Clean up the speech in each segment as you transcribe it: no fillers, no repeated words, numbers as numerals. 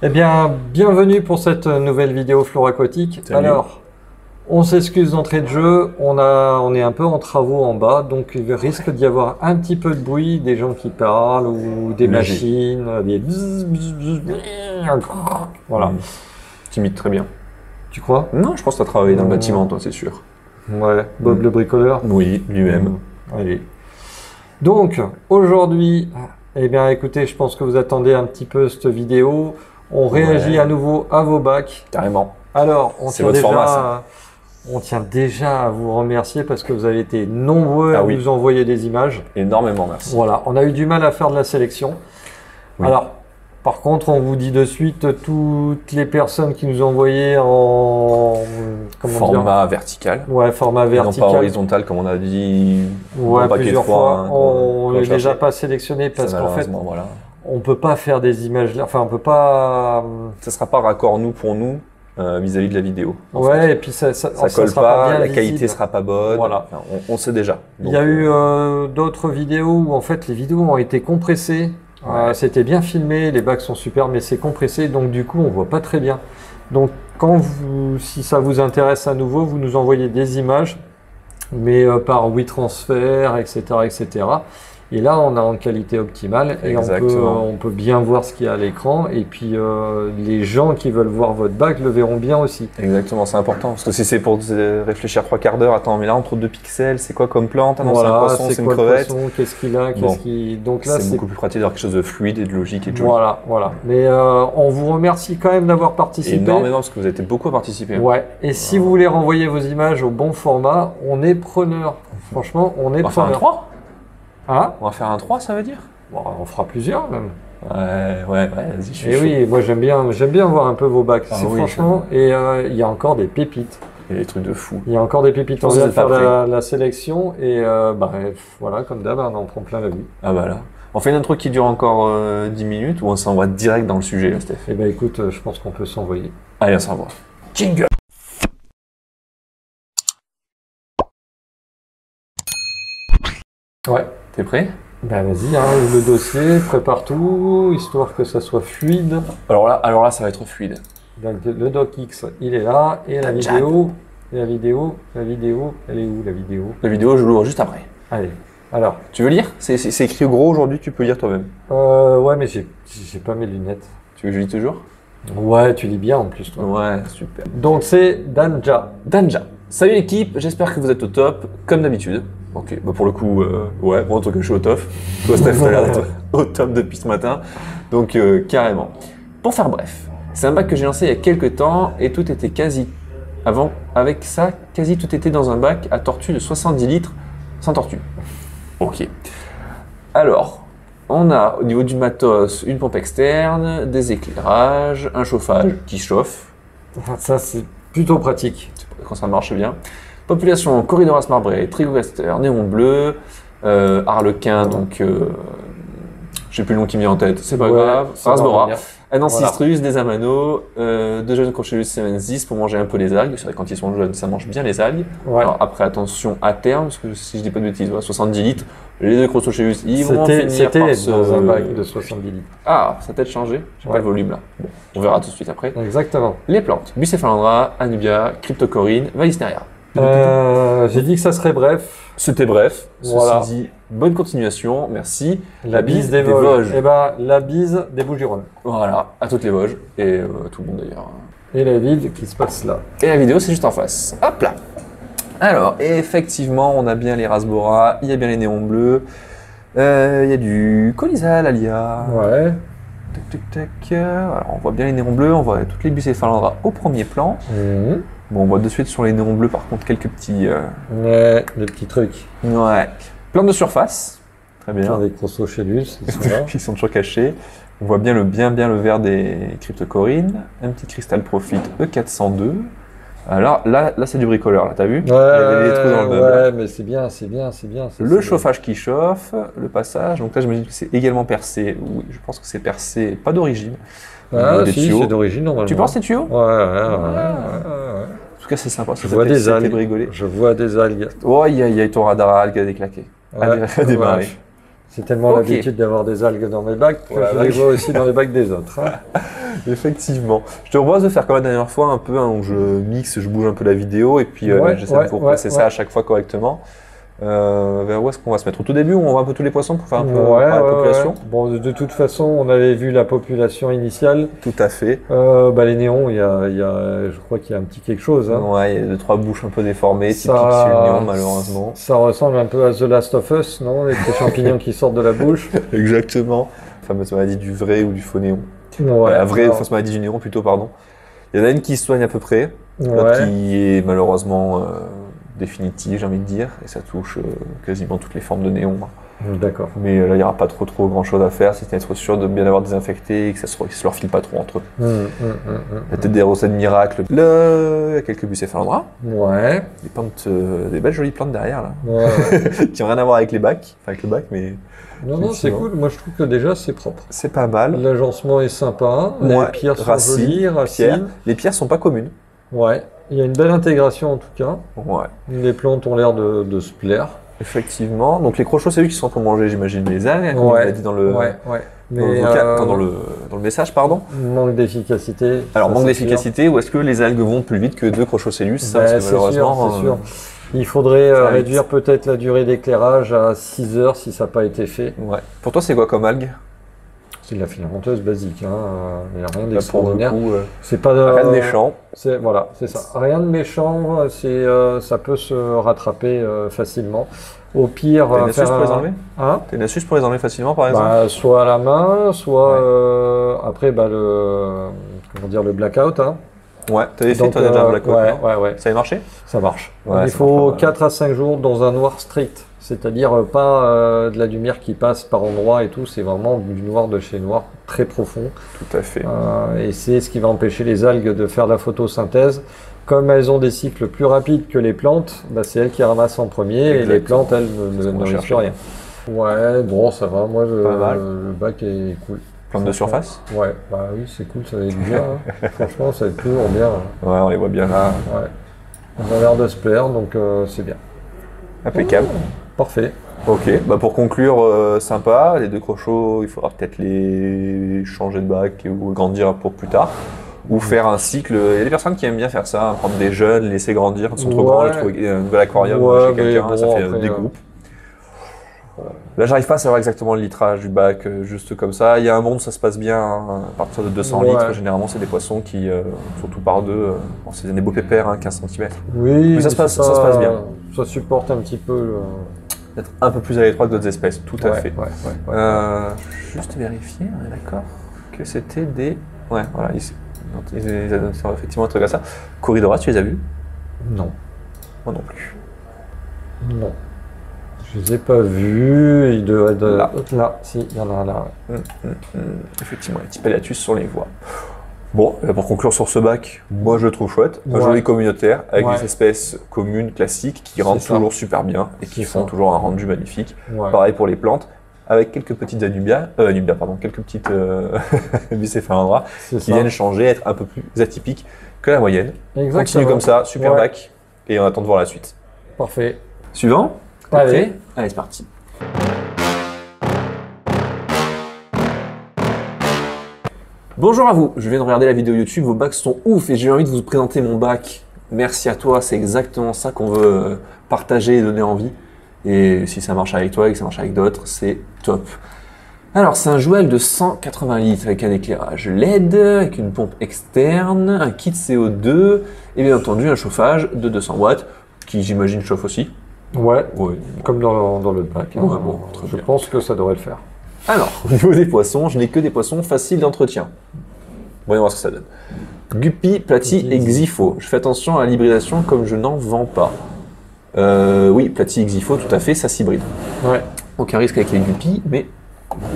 Eh bien, bienvenue pour cette nouvelle vidéo Flore Aquatique. Salut. Alors, on s'excuse d'entrée de jeu, on est un peu en travaux en bas, donc il risque d'y avoir un petit peu de bruit, des gens qui parlent ou des Léger. machines, des bzz, bzz, bzz, bzz. Voilà. Tu imites très bien. Tu crois? Non, je pense que tu as travaillé dans le bâtiment, toi, c'est sûr. Ouais, Bob le bricoleur. Oui, lui-même. Allez. Donc, aujourd'hui, eh bien, écoutez, je pense que vous attendez un petit peu cette vidéo. On réagit Ouais. à nouveau à vos bacs. Carrément. Alors, C'est votre format, ça. on tient déjà à vous remercier parce que vous avez été nombreux à Ah oui. nous envoyer des images. Énormément, merci. Voilà, on a eu du mal à faire de la sélection. Oui. Alors, par contre, on vous dit de suite, toutes les personnes qui nous ont envoyé en Format vertical. Ouais, format Et non vertical. pas horizontal, comme on a dit Ouais, un paquet de plusieurs fois. fois. hein, On quand ne je les a cherchais. pas sélectionnés parce Ça, qu'en fait, malheureusement, voilà. on peut pas faire des images. Enfin, on peut pas. Ça sera pas raccord nous pour nous vis-à-vis de la vidéo. en Ouais, fait. et puis ça Ça sera colle pas, bien la qualité visible. sera pas bonne. Voilà. Enfin, on sait déjà. Il y a eu d'autres vidéos où en fait les vidéos ont été compressées. Ouais. C'était bien filmé, les bacs sont super, mais c'est compressé, donc du coup on voit pas très bien. Donc si ça vous intéresse à nouveau, vous nous envoyez des images, mais par WeTransfer, etc., etc. Et là on a en qualité optimale et Exactement. on peut bien voir ce qu'il y a à l'écran. Et puis les gens qui veulent voir votre bac le verront bien aussi. Exactement, c'est important. Parce que si c'est pour réfléchir 3/4 d'heure, attends, mais là entre 2 pixels, c'est quoi comme plante? Ah non, c'est un poisson, c'est une quoi le crevette. poisson, qu'est-ce qu'il a, Bon. Donc là C'est beaucoup plus pratique d'avoir quelque chose de fluide et de logique et de joli. Voilà, voilà. Mais on vous remercie quand même d'avoir participé. Énormément, parce que vous avez été beaucoup à participer. Ouais. Et si vous voulez renvoyer vos images au bon format, on est preneur. Franchement, on est On va faire un preneur. 3? Hein? On va faire un 3, ça veut dire? Bon, on fera plusieurs même. Ouais, vas-y, je suis Et chaud. oui, moi j'aime bien voir un peu vos bacs. Ah C'est oui, franchement. Et il y a encore des pépites. Il y a des trucs de fou. Il y a encore des pépites. Je On pense que vient de vous êtes faire pas la sélection et voilà, comme d'hab, on en prend plein la vue. Ah bah là. On fait une intro qui dure encore 10 minutes ou on s'envoie direct dans le sujet, là, Steph? Et ben écoute, je pense qu'on peut s'envoyer. Allez, on s'envoie. Jingle! Ouais. T'es prêt? Ben vas-y, hein, ouvre le dossier, prépare tout, histoire que ça soit fluide. Alors là, ça va être fluide. Donc le docx, il est là, et la vidéo, elle est où la vidéo? La vidéo, je l'ouvre juste après. Allez, alors, Tu veux lire? C'est écrit gros aujourd'hui, tu peux lire toi-même. ouais, mais j'ai pas mes lunettes. Tu veux que je lis toujours? Ouais, tu lis bien en plus, toi. Ouais, super. Donc c'est Danja. Danja. Salut l'équipe, j'espère que vous êtes au top, comme d'habitude. Ok, bah pour le coup, ouais, bon, en tout cas, je suis au top. Toi, Steph, t'as l'air d'être au top depuis ce matin. Donc, carrément. Pour faire bref, c'est un bac que j'ai lancé il y a quelques temps et tout était avec ça, quasi tout était dans un bac à tortue de 70 litres sans tortue. Ok. Alors, on a au niveau du matos une pompe externe, des éclairages, un chauffage qui chauffe. Ça, c'est plutôt pratique. Quand ça marche bien. Population Corydoras marbré, Trigogaster, néon bleu, Harlequin, donc j'ai plus le nom qui me vient en tête, c'est pas Ouais, grave, ça va Rasbora, revenir. Anancistrus, des amano, deux jeunes Crochellus semensis pour manger un peu les algues. C'est vrai que quand ils sont jeunes, ça mange bien les algues. Ouais. Alors après, attention à terme, parce que si je dis pas de bêtises, voilà, 70 litres, les deux Crochellus, ils vont finir C'était par se... dans un bac de 70 litres. Ah, ça a peut-être changé, j'ai Ouais. pas le volume là. Bon, on verra tout de suite après. Exactement. Les plantes, Bucephalandra, Anubia, Cryptocorine, Valisneria. J'ai dit que ça serait bref. C'était bref. Voilà. Ceci dit, bonne continuation. Merci. La bise des Vosges. Eh ben, la bise des Bouches-du-Rhône. Voilà, à toutes les Vosges et tout le monde d'ailleurs. Et la ville qui se passe là. Et la vidéo, c'est juste en face. Hop là. Alors, effectivement, on a bien les Rasbora, il y a bien les néons bleus, il y a du Colisal, Alia. Ouais. Tac, tac, tac. Alors, on voit bien les néons bleus, on voit toutes les Bucephalandra au premier plan. Mhm. Bon, on voit de suite sur les néons bleus, par contre, quelques petits. Ouais, des petits trucs. Ouais. Plantes de surface. Très bien. Plein des Crossochelus, ils sont là. Qui sont toujours cachés. On voit bien le vert des cryptocorines. Un petit cristal profit E402. Alors là c'est du bricoleur, là, t'as vu? Il y avait des trous dans le meuble. Ouais, mais c'est bien. Le chauffage qui chauffe, le passage. Donc là, j'imagine que c'est également percé. Oui, je pense que c'est percé, pas d'origine. Ah, Des si, tuyaux. c'est d'origine normalement. Tu penses ces tuyaux? Ouais. En tout cas, c'est sympa. Je vois des ça fait algues. rigoler. Je vois des algues. Oh, il y a ton radar à algues à déclaquer. À démarrer. C'est tellement Ok. l'habitude d'avoir des algues dans mes bacs que Voilà, je les vois aussi dans les bacs des autres. Hein. Effectivement. Je te propose de faire comme la dernière fois, un peu, hein, où je mixe, je bouge un peu la vidéo et puis Ouais, j'essaie ouais, de vous ouais, replacer ça ouais. à chaque fois correctement. Vers où est-ce qu'on va se mettre? Au tout début, on voit un peu tous les poissons pour faire un peu Ouais, par la ouais, population? ouais. Bon, de toute façon, on avait vu la population initiale. Tout à fait. Les néons, je crois qu'il y a un petit quelque chose. Hein. Ouais, il y a 2-3 bouches un peu déformées, Ça- typiques chez le néon, malheureusement. Ça ressemble un peu à The Last of Us, non? Les petits champignons qui sortent de la bouche. Exactement. La fameuse maladie du vrai ou du faux néon. Ouais, La vraie alors, fausse maladie du néon, plutôt, pardon. Il y en a une qui se soigne à peu près, l'autre ouais. qui est malheureusement définitive, j'ai envie de dire, et ça touche quasiment toutes les formes de néon. D'accord. Mais là, il n'y aura pas trop grand chose à faire, c'est être sûr de bien avoir désinfecté et que ça se leur file pas trop entre eux. Il y a peut-être des recettes miracles. Là, il y a quelques bucéphalandras, Ouais. des plantes, des belles jolies plantes derrière là, Ouais. qui n'ont rien à voir avec les bacs, enfin avec le bac, mais Non, c'est Effectivement. cool. Moi, je trouve que déjà, c'est propre. c'est pas mal. L'agencement est sympa. Ouais, Les pierres sont racines, jolies, Pierre. racines. Les pierres sont pas communes. Ouais. Il y a une belle intégration en tout cas. Ouais. Les plantes ont l'air de se plaire. Effectivement. Donc les crochots, c'est lui qui sont pour manger, j'imagine, les algues, comme Ouais. il l'a dit dans le, Ouais. dans le Mais dans le message, pardon. manque d'efficacité. Alors ça, manque c'est sûr. d'efficacité, ou est-ce que les algues vont plus vite que deux crochocellus? Ça, Ben, parce que c'est malheureusement, sûr, c'est sûr. Il faudrait ça va réduire peut-être la durée d'éclairage à 6 heures si ça n'a pas été fait. ouais. Pour toi, c'est quoi comme algue? C'est de la filamenteuse basique, hein. Il n'y a rien Là, pour le d'extraordinaire. coup, C'est pas rien de méchant. Voilà, c'est ça. Rien de méchant, ça peut se rattraper facilement. Au pire, T'as une astuce faire pour les enlever? Hein? T'as une astuce pour les enlever facilement, par exemple? Bah, soit à la main, soit Ouais. après le blackout. Hein. Ouais, t'avais fait Donc, toi déjà un blackout, ouais, non? ouais, Ça avait marché? ça marche. Ouais, Il ça faut marche pas mal. 4 à 5 jours dans un noir strict, c'est-à-dire pas de la lumière qui passe par endroits et tout, c'est vraiment du noir de chez noir, très profond. Tout à fait. Et c'est ce qui va empêcher les algues de faire la photosynthèse. Comme elles ont des cycles plus rapides que les plantes, bah, c'est elles qui ramassent en premier et les Exactement. plantes, elles C'est ce ne qu'on nourrissent cherche. plus rien. Ouais, bon, ça va. Moi, Pas mal. le bac est cool. Plante de surface? Ouais, bah oui, c'est cool, ça va être bien. Hein. Franchement, ça va être toujours bien. Hein. Ouais, on les voit bien là. Ouais. On a l'air de se plaire, donc c'est bien. Impeccable. Parfait. Ok, bah pour conclure, sympa, les deux crochots, il faudra peut-être les changer de bac ou grandir pour plus tard. Ou faire un cycle. Il y a des personnes qui aiment bien faire ça, prendre des jeunes, les laisser grandir quand ils sont trop Ouais. grands, les trouver un nouvel aquarium Ouais, chez quelqu'un, mais ça bon, fait après, des groupes. Là, j'arrive pas à savoir exactement le litrage du bac, juste comme ça. Il y a un monde, ça se passe bien, hein, à partir de 200 Ouais. litres. Généralement, c'est des poissons qui, surtout par deux, bon, c'est des beaux pépères, hein, 15 cm. Oui, Mais ça se passe- ça se passe bien. Ça supporte un petit peu le... Peut-être un peu plus à l'étroit que d'autres espèces, tout à Ouais, fait. ouais, ouais, ouais. Juste vérifier, on est d'accord que c'était des. Ouais, voilà, ils annoncent effectivement un truc à ça. Corridora, tu les as vus? Non, Moi non plus. non. Je les ai pas vus. Il devrait être Là. là. Si, il y en a un là. Ouais. Effectivement, les petits Pelliatus, on les voit. Bon, pour conclure sur ce bac, moi je le trouve chouette, un Ouais. joli communautaire, avec Ouais. des espèces communes, classiques, qui rendent ça. toujours super bien et qui C'est font ça. toujours un rendu magnifique. Ouais. Pareil pour les plantes, avec quelques petites quelques petites bucéphalandras, C'est qui ça. viennent changer, être un peu plus atypiques que la moyenne. Exactement. Continue comme ça, super Ouais. bac, et on attend de voir la suite. Parfait. Suivant? T'es Allez. prêt? Allez, c'est parti. Bonjour à vous, je viens de regarder la vidéo YouTube, vos bacs sont ouf et j'ai envie de vous présenter mon bac. Merci à toi, c'est exactement ça qu'on veut partager et donner envie. Et si ça marche avec toi et que ça marche avec d'autres, c'est top. Alors, c'est un jouet de 180 litres avec un éclairage LED, avec une pompe externe, un kit CO2 et bien entendu un chauffage de 200 watts qui j'imagine chauffe aussi. Ouais. Oui. Comme dans le bac. hein. Ouais, bon, très Je bien. pense que ça devrait le faire. Alors, au niveau des poissons, je n'ai que des poissons faciles d'entretien. Voyons voir ce que ça donne. Guppy, Platy et Xipho. Je fais attention à l'hybridation comme je n'en vends pas. Oui, Platy et Xipho, tout à fait, ça s'hybride. Ouais. Aucun risque avec les Guppy, mais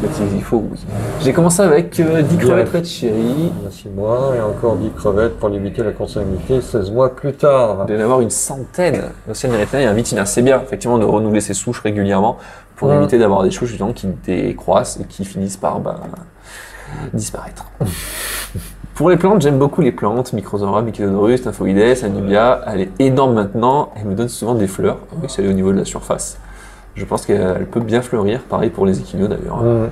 Platy et Xipho, oui. J'ai commencé avec 10 crevettes Red Cherry. Il y a 6 mois et encore 10 crevettes pour limiter la consanguinité 16 mois plus tard. Il doit y en avoir une centaine. L'Océan Méridien et un Vitina. C'est bien, effectivement, de renouveler ses souches régulièrement pour Ouais. éviter d'avoir des souches justement, qui décroissent et qui finissent par disparaître. Pour les plantes, j'aime beaucoup les plantes. Microzora, Mycodorus, Nymphoides, Anubia. Elle est énorme maintenant. Elle me donne souvent des fleurs. Oui, c'est au niveau de la surface. Je pense qu'elle peut bien fleurir, pareil pour les Equino d'ailleurs. Mmh.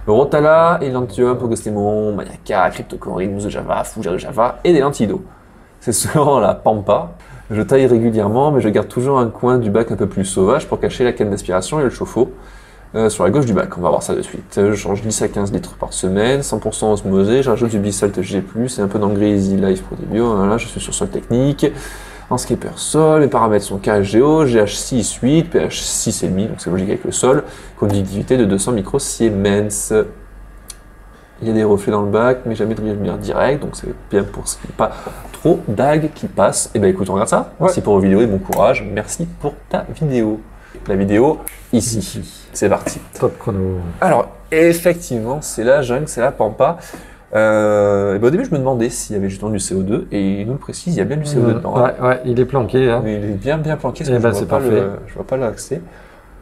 Rotala, Elantium, Pogostemon, Mayaka, Cryptocorin, Mousse de Java, Fougère de Java et des lentilles d'eau. C'est souvent la pampa. Je taille régulièrement, mais je garde toujours un coin du bac un peu plus sauvage pour cacher la canne d'aspiration et le chauffe-eau sur la gauche du bac. On va voir ça de suite. Je change 10 à 15 litres par semaine, 100% osmosé, je rajoute du Bisalt G+, et un peu d'engrais Easy Life Protébio. Là, je suis sur sol technique. En skipper sol, mes paramètres sont KHGO, GH6 8, pH 6,5, donc c'est logique avec le sol, conductivité de 200 microsiemens. Il y a des reflets dans le bac, mais jamais de lumière directe, donc c'est bien pour ce qui n'est pas trop d'algues qui passent. Et ben écoute, on regarde ça. Ouais. Merci pour vos vidéos et bon courage. Merci pour ta vidéo. La vidéo ici. C'est parti. Top chrono. Alors, effectivement, c'est la jungle, c'est la pampa. Et ben, au début, je me demandais s'il y avait justement du CO2, et il nous le précise, il y a bien du CO2 dedans. Hein. Ouais, il est planqué. Hein. Mais il est bien planqué, parce Eh que ben, je c'est vois pas parfait. je vois pas l'accès.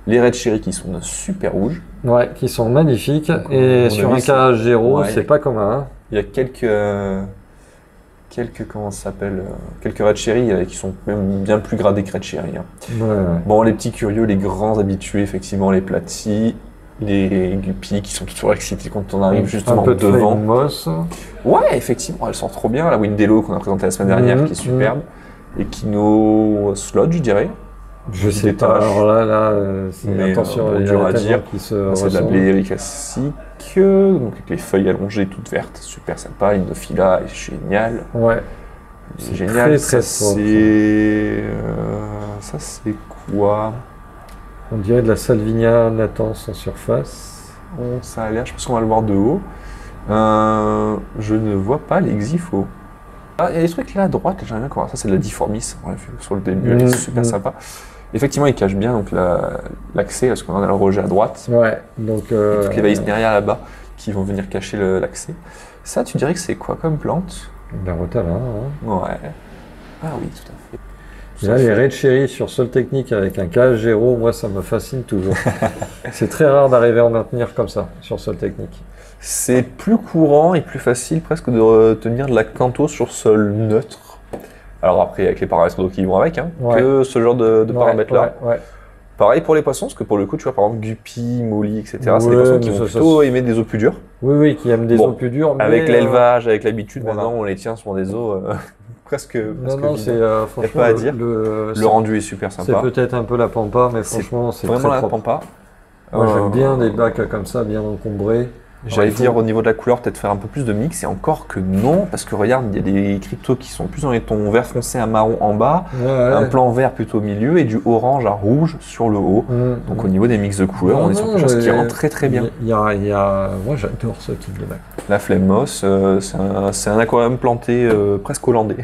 Les Red Cherry qui sont super rouges. Ouais, qui sont magnifiques. Donc, Et on sur a un vu, KH0, ouais. c'est pas commun. Hein. Il y a comment ça s'appelle, quelques Red Cherry qui sont même bien plus gradés que Red Cherry. Hein. Ouais. Bon, les petits curieux, les grands habitués, effectivement, les Platy, les Guppy qui sont toujours excités quand on arrive justement un peu de devant. Flame Moss. Ouais, effectivement, elle sort trop bien. La Windello qu'on a présentée la semaine dernière, qui est superbe. Et Kino Slot, je dirais. Je sais Détache. pas. Alors là, c'est Mais, attention, bon, il y dur a à tellement dire. qui se C'est de la ressemblent. blérie classique, donc avec les feuilles allongées toutes vertes, super sympa. Indophila est génial. Ouais. C'est C'est génial. très, Ça, très propre, ça c'est quoi? On dirait de la Salvinia natans en surface. Bon, ça a l'air, je pense qu'on va le voir de haut. Je ne vois pas les Xypho. Ah, il y a des trucs là à droite, j'aimerais bien voir. Ça, c'est de la Difformis, on l'a vu sur le début, elle est super sympa. Effectivement, il cache bien donc l'accès, parce qu'on a le rejet à droite. Ouais, donc. Toutes les Weissneria là-bas qui vont venir cacher l'accès. Ça, tu dirais que c'est quoi comme plante? La Rotala. Hein. Ouais. Ah oui, tout à fait. Et là, les Red Cherry sur sol technique avec un KH0, moi, ça me fascine toujours. C'est très rare d'arriver à en maintenir comme ça sur sol technique. C'est plus courant et plus facile presque de retenir de la canto sur sol neutre. Alors après, avec les paramètres d'eau qui vont avec, hein, Ouais. que ce genre de paramètres-là. Ouais. Pareil pour les poissons, parce que pour le coup, tu vois, par exemple, Guppy, Molly, etc., c'est Ouais, des poissons qui mais vont ça, plutôt aimer des eaux plus dures. Oui, qui aiment des Bon, eaux plus dures. Mais, Avec l'élevage, avec l'habitude, voilà. maintenant, on les tient sur des eaux presque Non, vides. c'est franchement. pas à dire. Le rendu est super c'est sympa. peut-être un peu la pampa, mais C'est franchement, c'est Vraiment très la propre. pampa. Moi, j'aime bien des bacs comme ça, bien encombrés. J'allais il faut- dire au niveau de la couleur, peut-être faire un peu plus de mix, et encore que non, parce que regarde, il y a des cryptos qui sont plus dans les tons vert foncé à marron en bas, Ouais. un plan vert plutôt au milieu, et du orange à rouge sur le haut. Donc au niveau des mix de couleurs, on est sur quelque chose qui rentre très très bien. Moi, j'adore ce type de bac. La flemme moss, c'est un aquarium planté presque hollandais.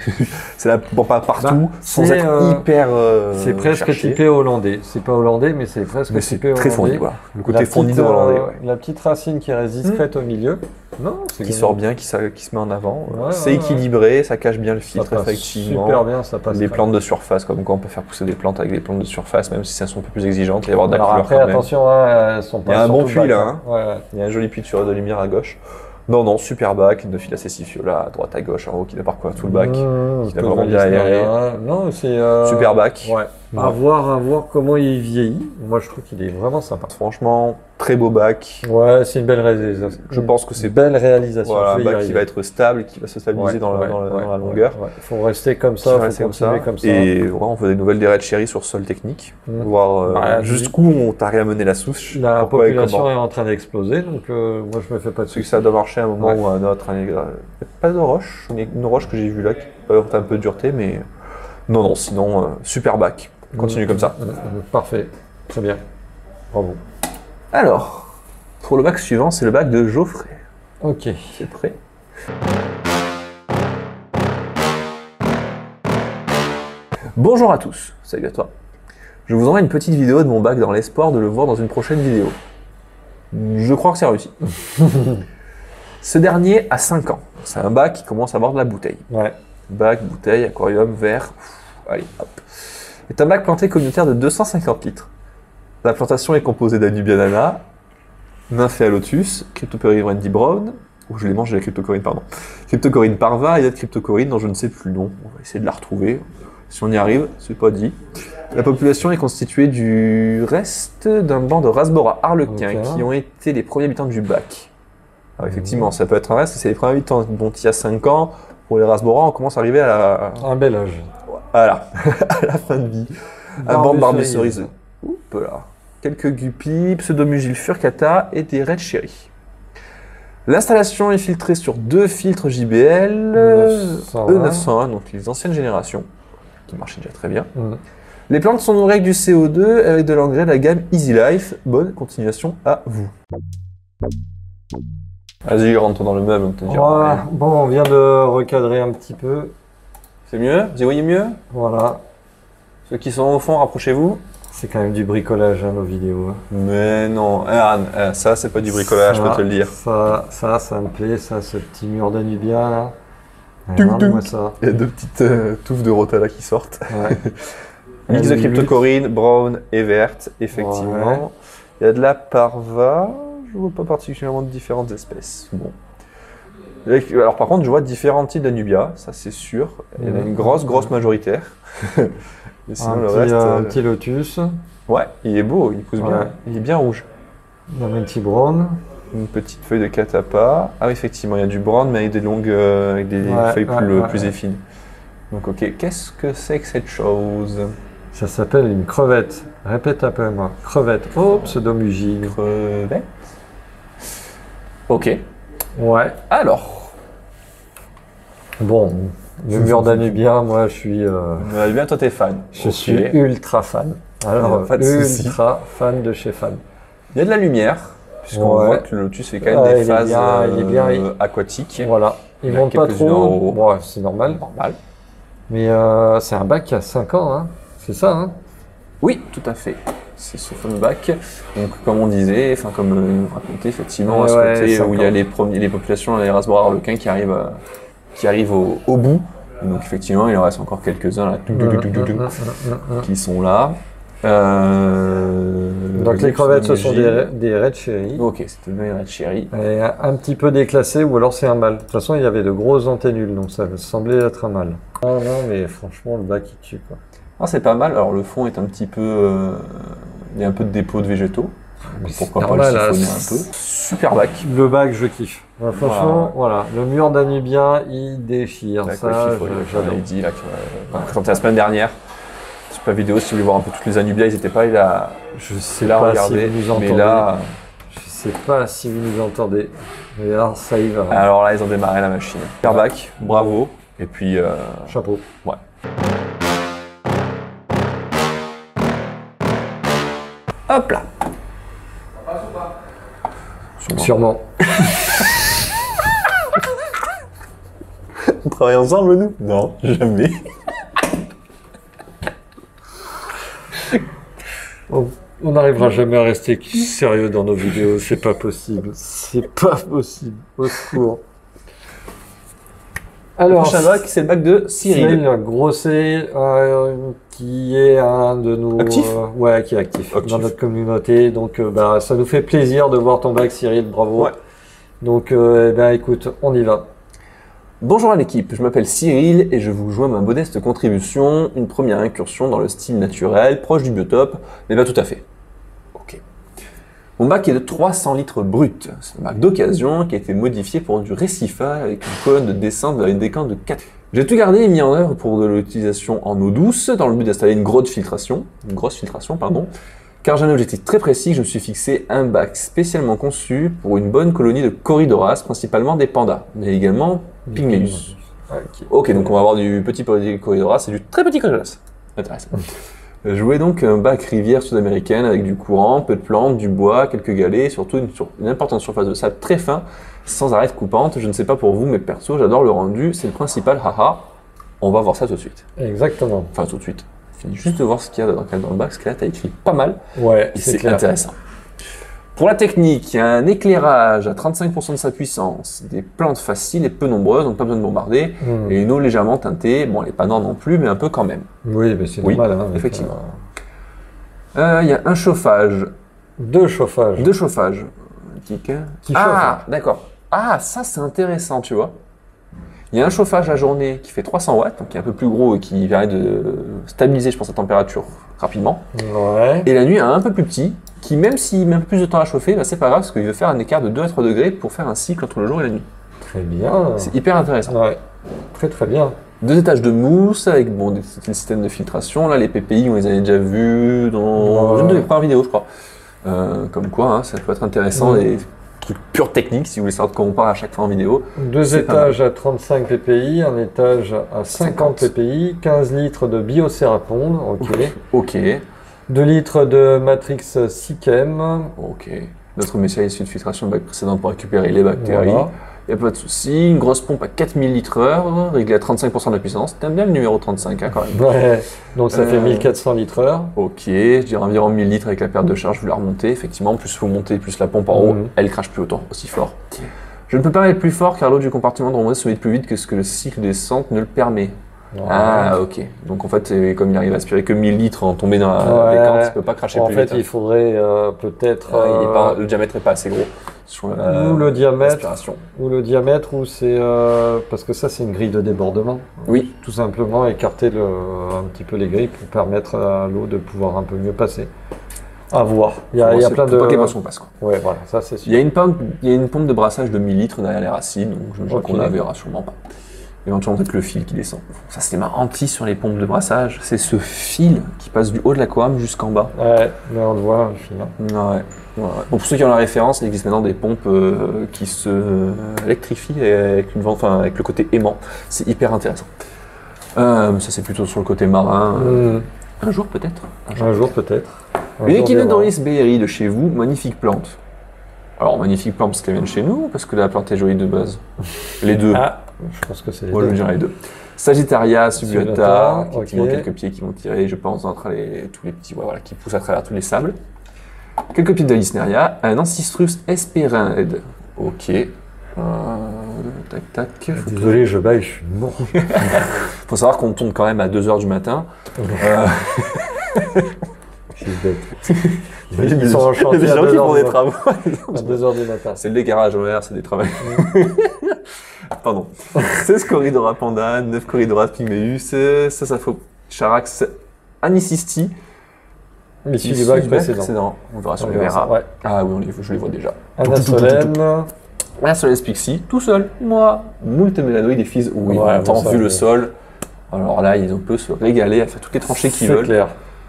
C'est la pampa partout, Bah, sans c'est, être hyper c'est presque cherché. typé hollandais. C'est pas hollandais, mais c'est presque Mais c'est typé très hollandais. fourni, quoi. Le côté La fourni petite, de hollandais, ouais. La petite racine qui reste discrète au milieu. Non, c'est Qui sort bien, qui se met en avant. Ouais, C'est ouais, équilibré, ça cache bien le Ça filtre, passe effectivement. super bien, ça passe. Les très plantes de surface, comme quoi on peut faire pousser des plantes avec des plantes de surface, même si elles sont un peu plus exigeantes, et avoir de la Alors couleur après, quand même. attention, hein, elles sont pas Il y a un sur bon tout le puits, bac, là, hein. Ouais. Il y a un joli puits de lumière à gauche. Non, super bac, une file assez sifiola à droite, à gauche, en haut, qui n'a pas recouvert tout le bac. Mmh, a vraiment bien aéré. Non, c'est. Super bac. Ouais. Ouais. À voir comment il vieillit. Moi, je trouve qu'il est vraiment sympa. Franchement, très beau bac. Ouais, c'est une belle réalisation. Je pense que c'est belle réalisation. voilà, Faut un y bac qui arriver. va être stable, qui va se stabiliser Ouais, dans la longueur. Ouais. Faut rester comme Qui ça, va faut rester continuer comme ça. Et ouais, on fait des nouvelles des Red Cherry sur sol technique. Mmh. Voir Bah, jusqu'où on t'arrive à mener la souche. La pourquoi et population comment. est en train d'exploser, donc moi je me fais pas de Parce que soucis. ça doit marcher à un moment Ouais. ou à un autre. Pas de roche, mais une roche que j'ai vue là qui peut avoir un peu de dureté, mais non, sinon super bac. Continue comme ça. Parfait, très bien. Bravo. Alors, pour le bac suivant, c'est le bac de Geoffrey. Ok. C'est prêt? Bonjour à tous, salut à toi. Je vous envoie une petite vidéo de mon bac dans l'espoir de le voir dans une prochaine vidéo. Je crois que c'est réussi. Ce dernier a 5 ans. C'est un bac qui commence à avoir de la bouteille. Ouais. Bac, bouteille, aquarium, verre. Allez, hop. C'est un bac planté communautaire de 250 litres. La plantation est composée d'Anubianana, Nymphéalotus, Cryptocoryne Randy Brown, ou je les mange, j'ai la Cryptocoryne, pardon. Cryptocoryne parva et d'autres Cryptocoryne dont je ne sais plus le nom. On va essayer de la retrouver. Si on y arrive, c'est pas dit. La population est constituée du reste d'un banc de Rasbora harlequins qui ont été les premiers habitants du bac. Alors effectivement, ça peut être un reste, c'est les premiers habitants dont il y a 5 ans. Pour les Rasbora, on commence à arriver à Un bel âge. Voilà, à la fin de vie. Un banc de barbus cerise. Oups là. Quelques guppies, pseudomugile furcata et des red cherry. L'installation est filtrée sur 2 filtres JBL E901, donc les anciennes générations, qui marchaient déjà très bien. Les plantes sont nourries avec du CO2 avec de l'engrais de la gamme Easy Life. Bonne continuation à vous. Vas-y, rentre dans le meuble, on te dira. Bon, on vient de recadrer un petit peu. C'est mieux? Vous y voyez mieux? Voilà. Ceux qui sont au fond, rapprochez-vous. C'est quand même du bricolage, hein, nos vidéos. Mais non, ça c'est pas du bricolage, je peux te le dire. Ça me plaît, ça, ce petit mur d'Anubia là. Moi ça. Il y a 2 petites touffes de rotala qui sortent. Ouais. Mix de cryptocorine, brown et verte, effectivement. Ouais. Il y a de la parva, je vois pas particulièrement de différentes espèces. Bon. Alors par contre, je vois différents types d'Anubia, ça c'est sûr. Il y en a une grosse majoritaire. Mais sinon, un petit lotus. Ouais, il est beau, il pousse bien. Il est bien rouge. Un petit brown. Une petite feuille de catapa. Ah oui, effectivement, il y a du brown, mais avec des longues, avec des feuilles plus effines. Donc ok, qu'est-ce que c'est que cette chose? Ça s'appelle une crevette. Répète après moi. Crevette. Oh, pseudomugile. Crevette. Ok. Ouais. Alors. Bon, le mur d'Anubia, moi je suis... Bien, toi t'es fan. Je suis ultra fan. Alors, ultra fan de chez Fan. Il y a de la lumière, puisqu'on voit que le lotus fait quand même des phases aquatiques. Voilà. Il monte pas trop. Bon, c'est normal. Mais c'est un bac qui a 5 ans, hein. C'est ça, hein? Oui, tout à fait. C'est ce fameux bac. Donc, comme on disait, enfin comme nous racontait, effectivement, à ce côté où il y a les populations, les Rasbora harlequins qui arrivent au bout. Donc, effectivement, il en reste encore quelques-uns là, qui sont là. Donc, les crevettes, ce sont des red cherry. Ok, c'était des red cherry. Et un petit peu déclassé, ou alors c'est un mâle. De toute façon, il y avait de grosses antennules, donc ça semblait être un mâle. Non, mais franchement, le bac, il tue, quoi. Ah, c'est pas mal. Alors le fond est un petit peu... il y a un peu de dépôt de végétaux. Donc, pourquoi pas le siphonner un peu. Super bac. Le bac, je kiffe. Franchement, voilà. Le mur d'Anubia, il déchire. Ça, j'avais dit là, présenté la semaine dernière. Super vidéo, si vous voulez voir un peu toutes les Anubia, n'hésitez pas à je sais pas regarder. Si vous nous entendez. Mais là... Je sais pas si vous nous entendez. Mais là, ça y va. Alors là, ils ont démarré la machine. Super bac, bravo. Et puis... chapeau. Ouais. Hop là. Ça passe ou pas? Sûrement. On travaille ensemble, nous? Non, jamais. On n'arrivera jamais à rester sérieux dans nos vidéos, c'est pas possible. C'est pas possible. Au secours. Alors, le prochain bac, c'est le bac de Cyril. Cyril Grosset, qui est un de nos... Actif qui est actif dans notre communauté. Donc, ça nous fait plaisir de voir ton bac, Cyril. Bravo. Ouais. Donc, écoute, on y va. Bonjour à l'équipe, je m'appelle Cyril et je vous joins ma modeste contribution, une première incursion dans le style naturel, proche du biotope, mais pas tout à fait. Ok. Mon bac est de 300 litres brut. C'est un bac d'occasion qui a été modifié pour du récifat avec une colonne de descente vers une décante de 4. J'ai tout gardé et mis en œuvre pour de l'utilisation en eau douce, dans le but d'installer une grosse filtration, car j'ai un objectif très précis, je me suis fixé un bac spécialement conçu pour une bonne colonie de Corydoras, principalement des pandas, mais également Pygmeus. Ok, donc on va avoir du petit Corydoras et du très petit Corydoras. Intéressant. Je voulais donc un bac rivière sud-américaine avec du courant, peu de plantes, du bois, quelques galets, et surtout une importante surface de sable très fin, sans arête coupante. Je ne sais pas pour vous, mais perso, j'adore le rendu, c'est le principal, haha. On va voir ça tout de suite. Exactement. Enfin, tout de suite. Finis juste de voir ce qu'il y a dans le bac, parce que là, tu as écrit pas mal. Ouais, c'est intéressant. Pour la technique, il y a un éclairage à 35% de sa puissance, des plantes faciles et peu nombreuses, donc pas besoin de bombarder, et une eau légèrement teintée. Bon, elle n'est pas noire non plus, mais un peu quand même. Oui, mais c'est normal. Hein, effectivement. Il y a un chauffage. Deux chauffages. Qui chauffe. Ah, d'accord. Ah, ça c'est intéressant, tu vois. Il y a un chauffage la journée qui fait 300 watts, donc qui est un peu plus gros et qui permet de stabiliser, je pense, la température rapidement. Ouais. Et la nuit, un peu plus petit, qui même s'il met un peu plus de temps à chauffer, bah, c'est pas grave parce qu'il veut faire un écart de 2 à 3 degrés pour faire un cycle entre le jour et la nuit. Très bien. C'est hyper intéressant. Ouais. Très très bien. 2 étages de mousse avec bon, des systèmes de filtration. Là, les PPI, on les avait déjà vus dans une de mes premières vidéos, je crois. Comme quoi, hein, ça peut être intéressant. Des trucs purs techniques, si vous voulez savoir de quoi on parle à chaque fois en vidéo. 2 étages à 35 ppi, un étage à 50 ppi, 15 litres de biocère à pondre, ok. Ok. 2 litres de matrix Sichem. Ok. Notre métier issu de filtration de bac précédent pour récupérer les bactéries. Voilà. Il n'y a pas de souci. Une grosse pompe à 4000 litres/heure, réglée à 35% de la puissance. T'aimes bien le numéro 35, hein, quand même. Ouais, donc ça fait 1400 litres/heure. Ok, je dirais environ 1000 litres avec la perte de charge, vous la remontez. Effectivement, plus vous montez, plus la pompe en haut, elle crache plus autant, aussi fort. Je ne peux pas aller plus fort car l'eau du compartiment de remontée se vide plus vite que ce que le cycle de descente ne le permet. Ouais. Ah, ok. Donc en fait, comme il arrive à aspirer que 1000 litres en tombée dans la décante, il ne peut pas cracher plus vite. En fait, il faudrait peut-être... le diamètre n'est pas assez gros. Ou le diamètre, ou c'est... parce que ça, c'est une grille de débordement. Oui. Tout simplement écarter un petit peu les grilles pour permettre à l'eau de pouvoir un peu mieux passer. À voir. Il y a plein de... Pas que les poissons passent, quoi. Ouais, voilà, ça c'est sûr. Il y a une pompe de brassage de 1000 litres derrière les racines, donc je me dis qu'on la verra sûrement pas. Éventuellement peut-être le fil qui descend. Ça c'est ma hantise sur les pompes de brassage, c'est ce fil qui passe du haut de l'aquarium jusqu'en bas. Ouais, mais on le voit le fil. Ouais. Bon, pour ceux qui ont la référence, il existe maintenant des pompes qui se électrifient avec avec le côté aimant. C'est hyper intéressant. Ça c'est plutôt sur le côté marin. Un jour peut-être. Un jour peut-être. Une Echinodoris BRI de chez vous, magnifique plante. Alors magnifique plante parce qu'elle vient de chez nous ou parce que la plante est jolie de base? Les deux. Ah, je pense que c'est les deux. Moi je dirais les deux. Sagittaria subulata, effectivement quelques pieds qui vont tirer, je pense, entre tous les petits, voilà, qui poussent à travers tous les sables. Quelques pieds de Lisneria, un Ancistrus espérinde. Ok. Tac tac. Désolé, je baille, je suis mort. Faut savoir qu'on tourne quand même à 2h du matin. Je suis bête. Ils sont en chantier. Il y a des gens qui font des travaux. À 2h du matin. C'est le dégarage horaire, c'est des travaux. Pardon. 16 Corridora Panda, 9 Corridora Pygmeus, Sassafo Charax Anicisti. Issu du bac précédent. On verra sur les verra. Ouais. Ah oui, je les vois déjà. Anasolène Pixie, tout seul. Moi, moult mélanoïdes et fils. Oui, en même temps, vu le sol. Alors là, ils peuvent se régaler à faire toutes les tranchées qu'ils veulent. C'est clair.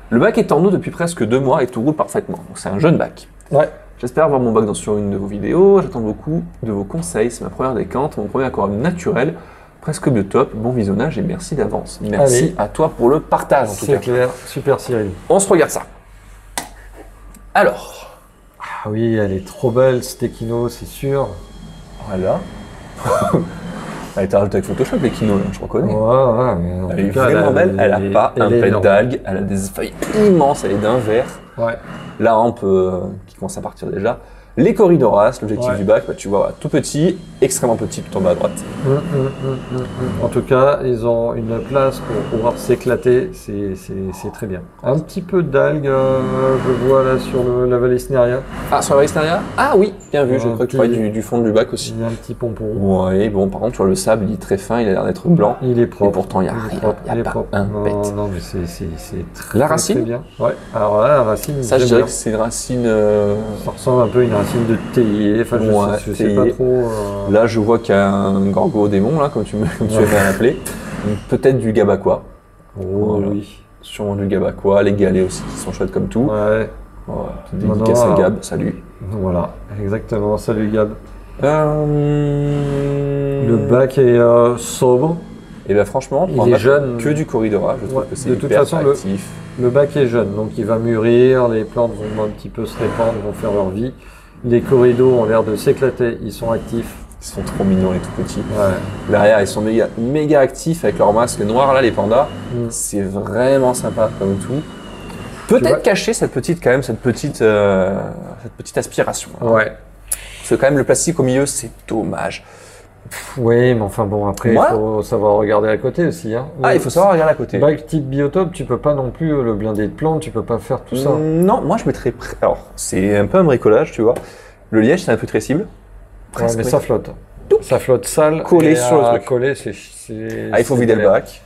Le bac est en eau depuis presque 2 mois et tout roule parfaitement. Donc c'est un jeune bac. Ouais. J'espère voir mon bac sur une de vos vidéos. J'attends beaucoup de vos conseils. C'est ma première décante, mon premier aquarium naturel, presque biotope. Bon visionnage et merci d'avance. Merci à toi pour le partage en tout cas. C'est clair. Super Cyril. On se regarde ça. Alors. Ah oui, elle est trop belle cette Echino, c'est sûr. Voilà. Elle a été rajoutée avec Photoshop, l'Echino, je reconnais. Ouais, mais elle est vraiment belle, elle n'a pas un pet d'algue, elle a des feuilles immenses, elle est d'un vert. Ouais. La hampe qui commence à partir déjà. Les Corridoras, l'objectif du bac, bah, tu vois, tout petit, extrêmement petit tout en bas à droite. En tout cas, ils ont une place pour pouvoir s'éclater, c'est très bien. Un petit peu d'algues, je vois là sur la Vallisneria. Ah, sur la Vallisneria? Ah oui, bien vu, je crois que tu parlais du fond du bac aussi. Il y a un petit pompon. Ouais, bon, par contre, tu vois, le sable, il est très fin, il a l'air d'être blanc. Il est propre. Et pourtant, il n'y a rien, il n'y a pas un pet. Non, mais c'est très, la racine? très bien. Ouais, alors là, la racine. Ça, je dirais que c'est une racine. Ça ressemble un peu à une racine de théier, enfin je sais pas trop. Là je vois qu'il y a un gorgodémon là, comme tu aimais l'appeler. Peut-être du gabaquois. Oh voilà. Oui. Sûrement du gabaquois, les galets aussi qui sont chouettes comme tout. Ouais. Petite dédicace à Gab, salut. Voilà, exactement, salut Gab. Le bac est sobre. Et bien franchement, il est jeune. Que du Corridora, je trouve que c'est de toute façon, actif. Le bac est jeune, donc il va mûrir, les plantes vont un petit peu se répandre, vont faire leur vie. Les corridos ont l'air de s'éclater, ils sont actifs. Ils sont trop mignons les tout petits. Ouais. Derrière, ils sont méga actifs avec leur masque noir là, les pandas. C'est vraiment sympa comme tout. Peut-être cacher cette petite aspiration. Ouais. Parce que quand même le plastique au milieu, c'est dommage. Oui, mais enfin bon, après il faut savoir regarder à côté aussi. Hein. Ah, il faut savoir regarder à côté. Bac type biotope, tu peux pas non plus le blinder de plantes, tu peux pas faire tout ça. Non, moi je mettrais. Alors, c'est un peu un bricolage, tu vois. Le liège, c'est un peu tressible. Ouais, mais ça flotte. Ça flotte sale. Collé et sur le à truc. coller, Ah, il faut c'est vider le galère. bac.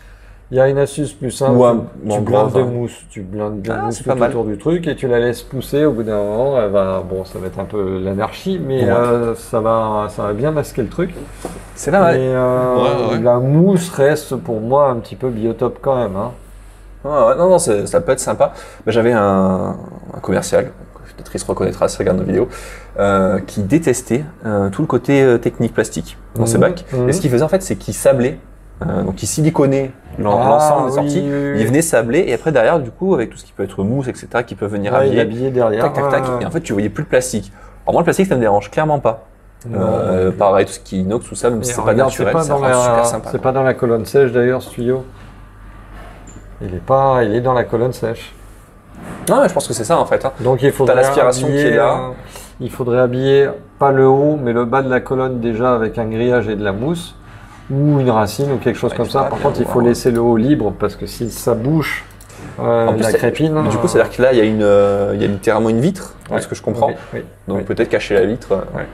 Il y a une astuce plus simple. Ou un- tu en blindes gros, de hein. mousse. Tu blindes de Ah, mousse c'est tout pas mal. autour du truc et tu la laisses pousser. Au bout d'un moment, elle va. Bon, ça va être un peu l'anarchie, mais Ouais. ça va bien masquer le truc. C'est pas mal. Et Ouais. la mousse reste pour moi un petit peu biotope quand même. Hein. Ouais, non, ça peut être sympa. Mais j'avais un commercial, peut-être il se reconnaîtra s'il regarde nos vidéos, qui détestait tout le côté technique plastique dans ses bacs. Et ce qu'il faisait en fait, c'est qu'il sablait, donc il siliconait l'ensemble des sorties. Il venait sabler et après derrière, du coup, avec tout ce qui peut être mousse, etc., qui peut venir Ouais, il habiller, habillé derrière. tac, tac, tac. Et en fait, tu voyais plus le plastique. Alors moi, le plastique, ça me dérange clairement pas. Non. Pareil, tout ce qui est inox, tout ça, même si c'est pas Regarde, naturel, pas ça dans rend super sympa. C'est pas dans la colonne sèche d'ailleurs ce tuyau. Il est dans la colonne sèche. Non, mais je pense que c'est ça en fait. Hein. Donc il faudrait l'aspiration qui est là. Il faudrait habiller pas le haut, mais le bas de la colonne déjà avec un grillage et de la mousse ou une racine ou quelque chose Ouais, comme il ça. faut Par bien contre, il faut voir. laisser le haut libre parce que si ça bouge, En plus, la crépine. Mais du coup, c'est-à-dire que là, il y a littéralement une vitre, Ouais. ce que je comprends. Oui, Donc oui. peut-être cacher la vitre. Ouais.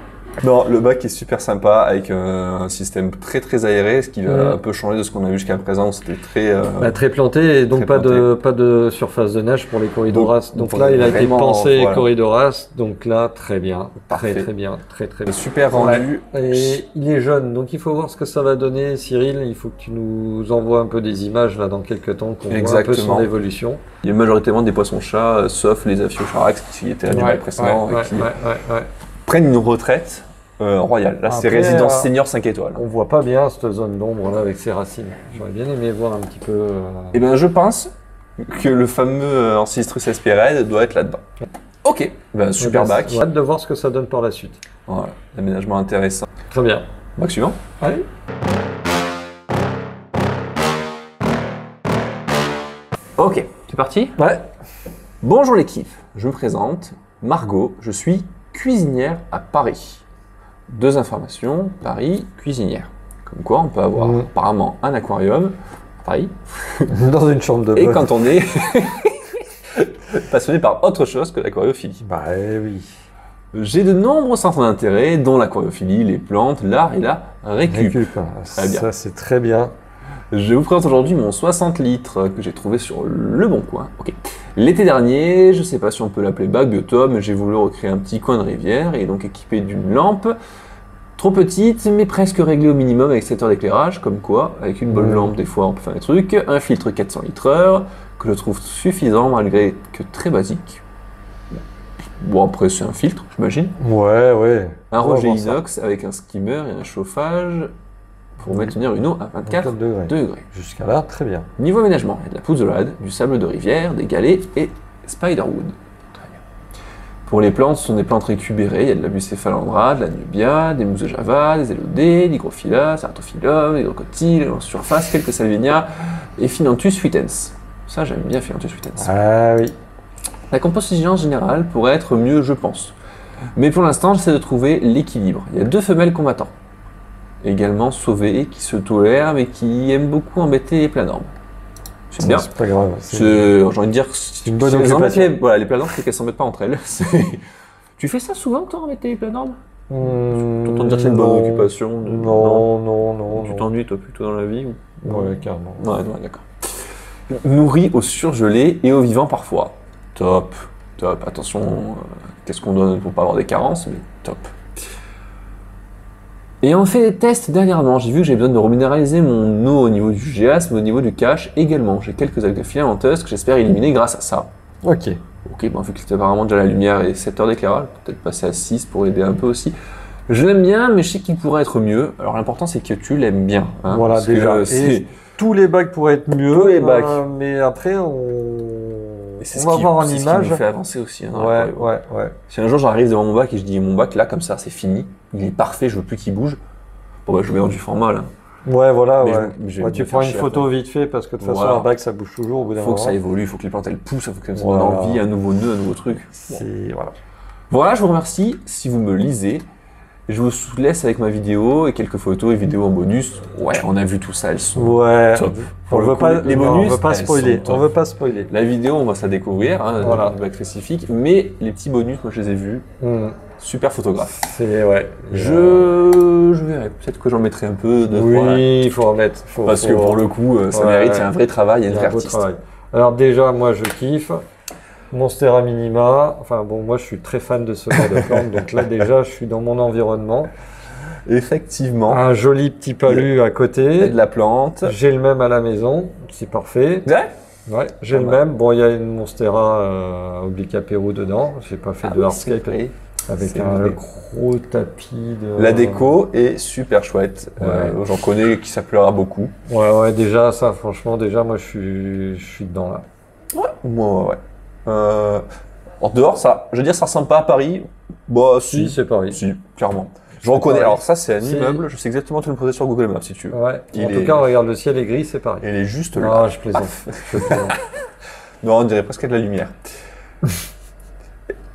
Non, le bac est super sympa avec un système très très aéré, ce qui va un peu changer de ce qu'on a vu jusqu'à présent. C'était très. Bah, très planté et donc Très pas de surface de neige pour les corridoras. Donc pour là, il a été vraiment, pensé voilà. corridoras. Donc là, très bien. Parfait. Très bien. Très bien. super rendu. Et il est jeune, donc il faut voir ce que ça va donner, Cyril. Il faut que tu nous envoies un peu des images là dans quelques temps, qu'on voit un peu Exactement. son évolution. Il y a majoritairement des poissons-chats, sauf les Aphiocharax qui étaient animaux précédents, ouais, qui ouais. prennent une retraite royale. Là, c'est Après, résidence senior 5 étoiles. On voit pas bien cette zone d'ombre là avec ses racines. J'aurais bien aimé voir un petit peu. Eh bien, je pense que le fameux Ancistrus aspirade doit être là-dedans. Ok, ben, super bac. J'ai hâte de voir ce que ça donne par la suite. Voilà, aménagement intéressant. Très bien. Bac suivant. Allez. Ok, c'est parti. Ouais. Bonjour l'équipe, je me présente, Margot, je suis cuisinière à Paris. 2 informations, Paris, cuisinière. Comme quoi, on peut avoir apparemment un aquarium à Paris. Dans une chambre de Et bonne. quand on est passionné par autre chose que l'aquariophilie. Bah oui. J'ai de nombreux centres d'intérêt, dont l'aquariophilie, les plantes, l'art et la récup. Récup. Très bien. Ça c'est très bien. Je vous présente aujourd'hui mon 60 litres que j'ai trouvé sur Le Bon Coin. Ok. L'été dernier, je ne sais pas si on peut l'appeler bac biotope, mais j'ai voulu recréer un petit coin de rivière et donc équipé d'une lampe trop petite, mais presque réglée au minimum avec 7 heures d'éclairage, comme quoi, avec une bonne lampe, des fois on peut faire des trucs, un filtre 400 litres heure, que je trouve suffisant malgré que très basique. Bon, après c'est un filtre, j'imagine. Ouais. Un On va rejet voir ça. inox avec un skimmer et un chauffage pour maintenir une eau à 24 degrés. degrés. Jusqu'à là, très bien. Niveau aménagement, il y a de la pouzzolade, du sable de rivière, des galets et spiderwood. Très bien. Pour les plantes, ce sont des plantes récupérées, il y a de la bucéphalandra, de la nubia, des mousses de java, des élodées, l'hygrophila, ceratophyllum, l'hydrocotyle, en surface, quelques salvinia et Phyllanthus fuitens. Ça, j'aime bien Phyllanthus fuitens. Ah oui. La composition générale pourrait être mieux, je pense. Mais pour l'instant, j'essaie de trouver l'équilibre. Il y a 2 femelles combattants, également sauvées, qui se tolèrent, mais qui aiment beaucoup embêter les planormes. C'est bien. C'est pas grave. J'ai envie de dire, c'est une bonne occupation. Les planormes, c'est qu'elles s'embêtent pas entre elles. Tu fais ça souvent, toi, embêter les planormes? T'entends dire que c'est une bonne occupation? Non. Tu t'ennuies, toi, plutôt dans la vie? Ouais, carrément. Ouais, d'accord. Nourri au surgelé et au vivant parfois. Top. Attention, qu'est-ce qu'on donne pour pas avoir des carences, mais top. Ayant fait des tests dernièrement, j'ai vu que j'ai besoin de reminéraliser mon eau au niveau du GAS, mais au niveau du cache également. J'ai quelques algues filamenteuses que j'espère éliminer grâce à ça. Ok. Ok, bon, vu que c'était apparemment déjà la lumière et 7 heures d'éclairage, peut-être passer à 6 pour aider un peu aussi. Je l'aime bien, mais je sais qu'il pourrait être mieux. Alors l'important, c'est que tu l'aimes bien. Hein, Voilà, parce que, déjà. Et tous les bacs pourraient être mieux. Tous les bacs. Mais après, Et on c'est ce va qui- voir en c'est ce qui image. nous fait avancer aussi. Hein, dans Ouais. l'aquarium. Si un jour j'arrive devant mon bac et je dis mon bac là comme ça c'est fini, il est parfait, je veux plus qu'il bouge. Bon bah je mets dans du format là. Ouais, voilà. Mais Ouais. je vais Ouais, me tu faire prends une chier photo après. vite fait parce que de toute façon, Voilà. un bac ça bouge toujours au bout d'un Faut moment. que ça évolue, faut que les plantes elles poussent, faut que ça Voilà. donne envie, un nouveau nœud, un nouveau truc. Bon. Voilà. Voilà, je vous remercie si vous me lisez. Je vous laisse avec ma vidéo et quelques photos et vidéos en bonus. Ouais, on a vu tout ça, elles sont Ouais. top. On Pour le veut coup, pas, les non, bonus, on veut pas elles spoiler. sont top. On veut pas spoiler. La vidéo, on va se la découvrir, hein, Voilà. dans le bac spécifique, mais les petits bonus, moi je les ai vus. super photographe. C'est ouais. Je verrai. Peut-être que j'en mettrai un peu de Oui, il faut en mettre. Parce que pour le coup, ça mérite. Il y a un vrai travail et un vrai artiste. Alors déjà, moi, je kiffe. Monstera minima. Enfin bon, moi, je suis très fan de ce genre de plante. Donc là, déjà, je suis dans mon environnement. Effectivement. Un joli petit palu à côté. Et de la plante. J'ai le même à la maison. C'est parfait. Ouais. Ouais, j'ai le même. Bon, il y a une Monstera Obliqua Peru dedans. J'ai pas fait de hardscape. Avec un gros tapis de... La déco est super chouette. Ouais. J'en connais qui ça plaira beaucoup. Ouais, déjà, ça, franchement, déjà, moi, je suis dedans, là. Ouais. En dehors, ça, je veux dire, ça ressemble pas à Paris. Bah, Si, c'est Paris. Si, clairement. Je reconnais. Paris. Alors, ça, c'est un immeuble. Je sais exactement où tu le poser sur Google Maps, si tu veux. Ouais. En tout cas, regarde, le ciel est gris, c'est Paris. Il est juste là. Non, je plaisante. Non, on dirait presque de la lumière.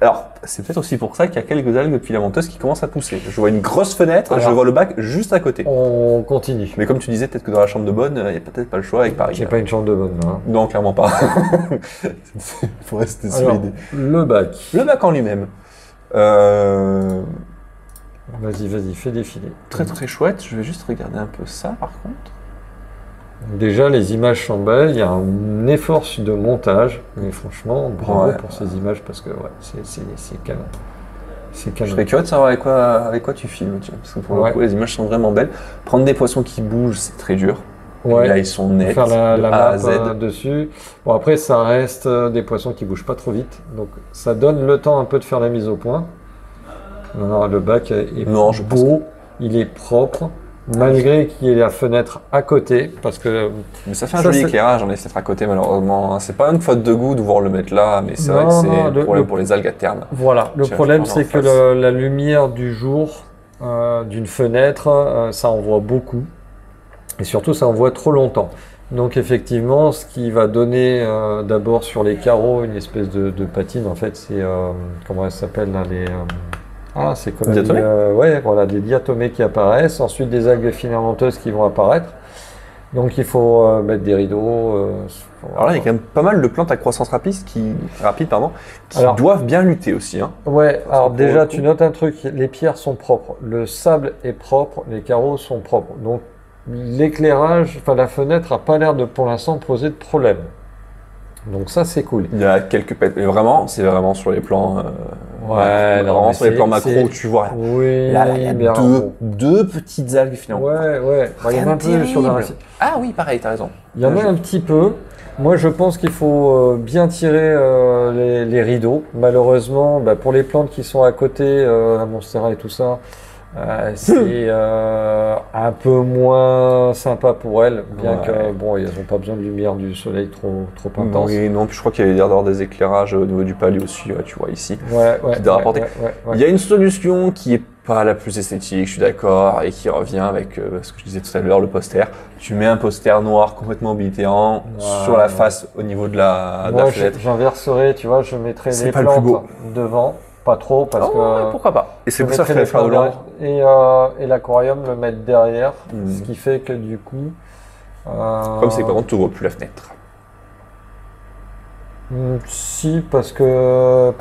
Alors, c'est peut-être aussi pour ça qu'il y a quelques algues filamenteuses qui commencent à pousser. Je vois une grosse fenêtre, je vois le bac juste à côté. On continue. Mais comme tu disais, peut-être que dans la chambre de bonne, il n'y a peut-être pas le choix avec Paris. J'ai pas une chambre de bonne, là. Non, clairement pas. Il faut rester sur l'idée. Le bac. Le bac en lui-même. Vas-y, fais défiler. Très très chouette. Je vais juste regarder un peu ça, par contre. Déjà, les images sont belles. Il y a un effort de montage. Mais franchement, bravo pour ces images parce que c'est canon. C'est canon. Je serais curieux de savoir avec quoi tu filmes. Tu vois, parce que pour le coup, les images sont vraiment belles. Prendre des poissons qui bougent, c'est très dur. Ouais. Et là, ils sont nets. Faire la A map à Z. dessus. Bon, après, ça reste des poissons qui bougent pas trop vite. Donc, ça donne le temps un peu de faire la mise au point. Non, le bac est beau. Il est propre. Malgré qu'il y ait la fenêtre à côté, parce que... Mais ça fait un joli éclairage, on est peut-être à côté malheureusement. C'est pas une faute de goût de voir le mettre là, mais c'est vrai que c'est un problème pour les algues à terme. Voilà, le problème c'est que la lumière du jour d'une fenêtre, ça envoie beaucoup. Et surtout, ça envoie trop longtemps. Donc effectivement, ce qui va donner d'abord sur les carreaux une espèce de patine, en fait, c'est... comment elle s'appelle là, les... c'est comme des diatomées qui apparaissent, ensuite des algues filamenteuses qui vont apparaître. Donc il faut mettre des rideaux. Alors là, il y a quand même pas mal de plantes à croissance rapide qui doivent bien lutter aussi. Hein. Ouais, alors déjà tu notes un truc, les pierres sont propres, le sable est propre, les carreaux sont propres. Donc l'éclairage, la fenêtre n'a pas l'air de pour l'instant poser de problème. Donc ça c'est cool. Il y a quelques pètes, mais vraiment, c'est vraiment sur les plans. Vraiment sur les plans macro, tu vois. Oui, là, il y a deux petites algues finalement. Ouais. Il y en a un peu sur la racine. Ah oui, pareil, t'as raison. Il y en a un petit peu. Moi, je pense qu'il faut bien tirer les rideaux. Malheureusement, pour les plantes qui sont à côté, la Monstera et tout ça, c'est un peu moins sympa pour elles, bien que elles n'ont pas besoin de lumière du soleil trop intense. Oui, non, puis je crois qu'il y a l'air d'avoir des éclairages au niveau du palier aussi, tu vois ici, qui doit rapporter. Il y a une solution qui est pas la plus esthétique, je suis d'accord, et qui revient avec ce que je disais tout à l'heure, le poster. Tu mets un poster noir complètement oblitéant sur la face au niveau de la fenêtre. J'inverserai, tu vois, je mettrai les plantes devant. Pas trop parce que pourquoi pas. Et c'est pour ça que je faire de l'ombre. Et l'aquarium le mettre derrière, ce qui fait que du coup. Comme c'est par contre tu ouvres plus la fenêtre. Si parce que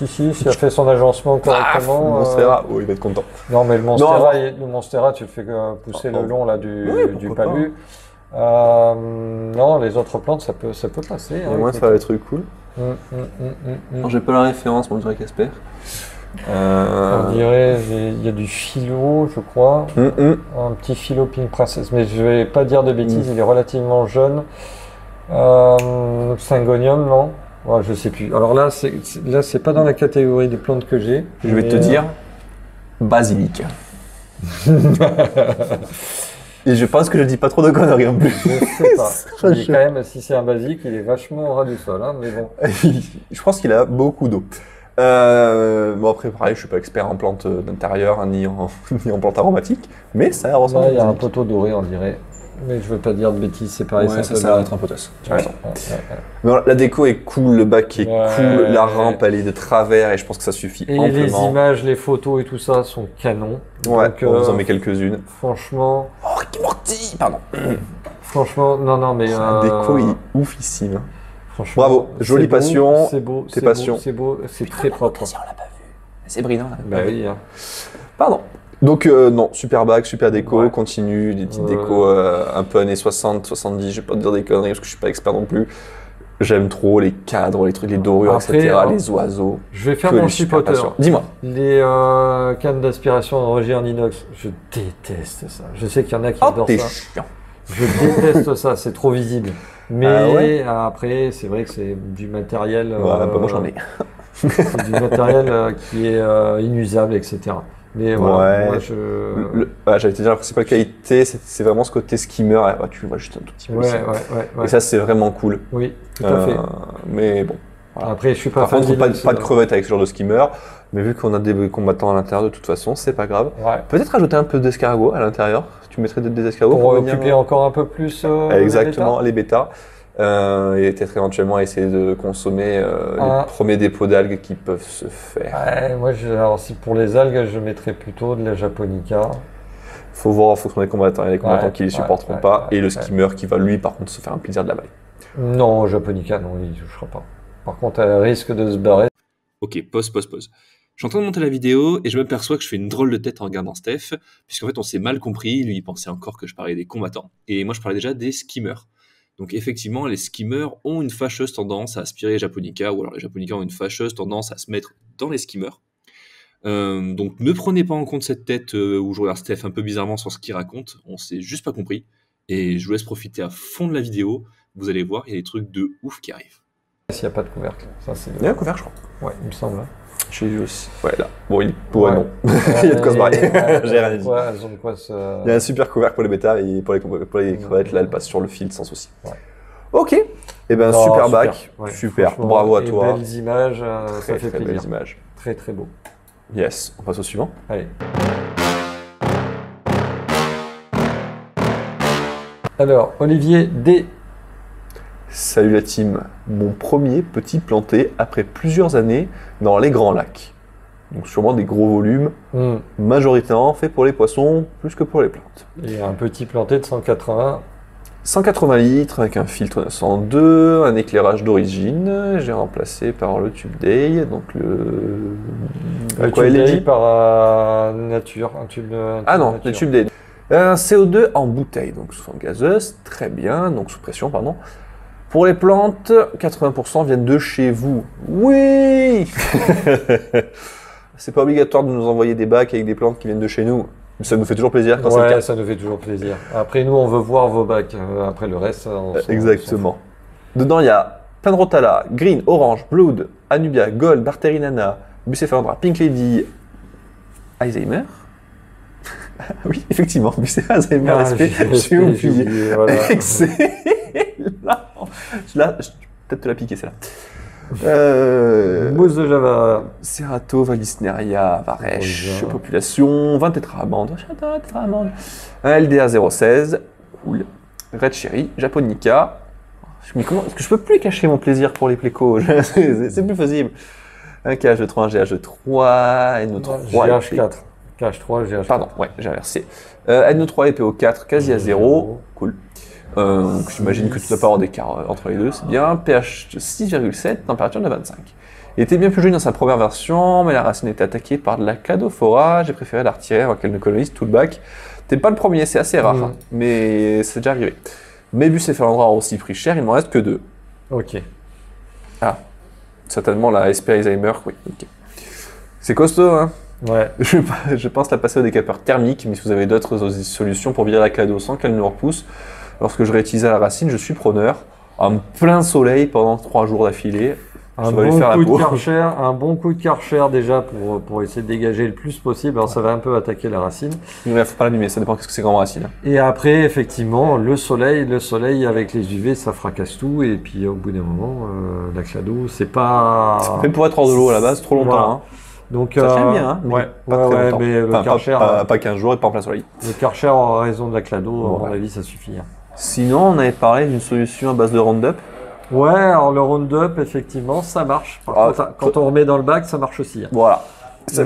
si elle fait son agencement correctement. Le Monstera, il va être content. Non mais le Monstera tu le fais pousser le long là du palu. Non, les autres plantes ça peut passer. Il y a moins de faire des trucs cool. J'ai pas la référence, mais on dirait Casper. On dirait, il y a du philo, je crois. Un petit philo Pink Princess, mais je vais pas dire de bêtises, il est relativement jeune. Syngonium, non? Ouais, je sais plus. Alors là, c'est pas dans la catégorie des plantes que j'ai. Je vais te dire basilic. Et je pense que je dis pas trop de conneries en plus. Je sais pas. Quand même, si c'est un basique, il est vachement au ras du sol, hein, mais bon. Je pense qu'il a beaucoup d'eau. Bon après, pareil, je suis pas expert en plantes d'intérieur ni en plantes aromatiques, mais ça ressemble. Là, il y a un poteau doré, on dirait. Mais je veux pas dire de bêtises, c'est pareil. Ouais, ça va être un potasse. Tu as raison. Non, la déco est cool, le bac est cool, la rampe elle est de travers et je pense que ça suffit amplement. Et les images, les photos et tout ça sont canons. Ouais, on vous en met quelques-unes. Franchement. Oh, Rick et Morty, pardon. Franchement, non, mais. La déco est oufissime. Franchement, bravo, jolie passion. C'est beau, tes passions. C'est beau, c'est très propre. On l'a pas vu. C'est brillant. Là. Bah oui. Hein. Pardon. Donc non, super bac, super déco, Ouais. continue, des petites décos un peu années 60, 70, je vais pas te dire des conneries parce que je suis pas expert non plus. J'aime trop les cadres, les trucs, les dorures, Après, etc., les oiseaux. Je vais faire Que mon du super chipoteur. patient. Dis-moi. Les cannes d'aspiration enregistrées en inox, je déteste ça. Je sais qu'il y en a qui Oh, adorent t'es ça. chiant. Je déteste ça, c'est trop visible. Mais Ah ouais après, c'est vrai que c'est du matériel, Voilà, bah, moi j'en ai. c'est du matériel qui est inusable, etc. Mais voilà, Ouais. moi je. J'allais te dire, la principale qualité, c'est vraiment ce côté skimmer. Ah, tu le vois juste un tout petit peu Ouais, ici. ouais. Et ça, c'est vraiment cool. Oui, tout à fait. Mais bon. Voilà. Après, je suis pas Par fan contre, d'inox, pas de crevettes avec ce genre de skimmer. Mais vu qu'on a des combattants à l'intérieur, de toute façon, c'est pas grave. Ouais. Peut-être rajouter un peu d'escargot à l'intérieur. Tu mettrais des escargots Pour venir, occuper encore un peu plus. exactement, les bêtas. Et peut-être éventuellement essayer de consommer les premiers dépôts d'algues qui peuvent se faire. Ouais, moi, alors si pour les algues, je mettrais plutôt de la japonica. Faut voir en fonction des combattants. Il y a des combattants Ouais, qui les supporteront ouais, pas. ouais, et le ouais. skimmer qui va lui, par contre, se faire un plaisir de la balle. Non, japonica, non, il ne touchera pas. Par contre, elle risque de se barrer. Ok, pause. Je suis en train de monter la vidéo et je m'aperçois que je fais une drôle de tête en regardant Steph, puisqu'en fait on s'est mal compris, lui il pensait encore que je parlais des combattants, et moi je parlais déjà des skimmers. Donc effectivement, les skimmers ont une fâcheuse tendance à aspirer les japonica, ou alors les japonica ont une fâcheuse tendance à se mettre dans les skimmers. Donc ne prenez pas en compte cette tête où je regarde Steph un peu bizarrement sur ce qu'il raconte, on s'est juste pas compris, et je vous laisse profiter à fond de la vidéo, vous allez voir, il y a des trucs de ouf qui arrivent. S'il n'y a pas de couvercle. Ça, c'est... Il y a un couvert, je crois. Ouais, il me semble. J'ai vu aussi. Ouais, là. Bon, il ouais, non. Il y a de quoi se barrer. J'ai rien dit. Elles ont de quoi se... Il y a un super couvercle pour les bêtas et pour les crevettes, là, elles passent sur le fil sans souci. Ouais. Ok. Et ben, Non, super bac. Ouais, Super. franchement, Bravo à et toi. belles images, ça Très, fait très plaisir. belles images. Très très beau. Yes. On passe au suivant. Allez. Alors, Olivier D. Salut la team. Mon premier petit planté après plusieurs années dans les Grands Lacs. Donc sûrement des gros volumes, majoritairement fait pour les poissons plus que pour les plantes. Et un petit planté de 180. 180 litres avec un filtre 902, un éclairage d'origine. J'ai remplacé par le tube Day, donc le Quoi, LED par nature. Un tube ah non, nature. le tube Day. Un CO2 en bouteille, donc sous forme gazeuse, très bien, donc sous pression, pardon. Pour les plantes, 80% viennent de chez vous. Oui. C'est pas obligatoire de nous envoyer des bacs avec des plantes qui viennent de chez nous. Ça nous fait toujours plaisir quand c'est le Ouais, cas. ça nous fait toujours plaisir. Après, nous, on veut voir vos bacs. Après, le reste, Exactement. Dedans, il y a plein de Rotala, Green, Orange, Blood, Anubia, Gold, Barterinana, Bucephalandra, Pink Lady, Alzheimer. Oui, effectivement, Bucephalandra, Alzheimer, SP, j'ai oublié. Voilà. Excellent. Là, peut-être te la piquer celle-là. Mousse de Java. Cerato, Valisneria, Varech, Rosa. population, 20 tétraamandes, j'adore tétraamandes. Un LDA 016, cool. Red Cherry, Japonica. Mais comment est-ce que je peux plus cacher mon plaisir pour les plécos? C'est plus facile. Un KH3, un GH3, NO3, GH4. KH3, GH4. pardon, ouais, j'ai inversé. NO3 et PO4, quasi à 0, cool. Donc j'imagine que tu dois pas avoir d'écart entre les deux, c'est bien. pH de 6,7, température de 25. Il était bien plus joli dans sa première version, mais la racine était attaquée par de la cladophora. J'ai préféré la retirer avant qu'elle ne colonise tout le bac. T'es pas le premier, c'est assez rare, hein, mais c'est déjà arrivé. Mes Bucephalandra ont aussi pris cher, il m'en reste que 2. Ok. Ah, certainement la SP Alzheimer, oui, ok. C'est costaud, hein. Ouais. Je pense la passer au décapeur thermique, mais si vous avez d'autres solutions pour virer la clado sans qu'elle nous repousse, lorsque je réutilise la racine, je suis preneur. En plein soleil pendant 3 jours d'affilée, Un va lui bon, faire la coup de peau. Karcher, un bon coup de Karcher déjà pour essayer de dégager le plus possible. Alors ça va un peu attaquer la racine. il ne faut pas l'allumer, ça dépend de ce que c'est comme racine. Et après, effectivement, le soleil avec les UV, ça fracasse tout. Et puis au bout d'un moment, la clado, c'est pas... C'est fait pour être hors de l'eau à la base, trop longtemps. Voilà. Hein. Donc, Ça tient bien, hein, mais ouais, pas ouais, très ouais, longtemps. mais le Enfin, Karcher, pas 15 jours et pas en plein soleil. le Karcher, en raison de la clado, à Ouais. mon avis, ça suffit. Hein. Sinon, on avait parlé d'une solution à base de Roundup. Ouais, alors le Roundup, effectivement, ça marche. Par contre, quand on remet dans le bac, ça marche aussi. Hein. Voilà.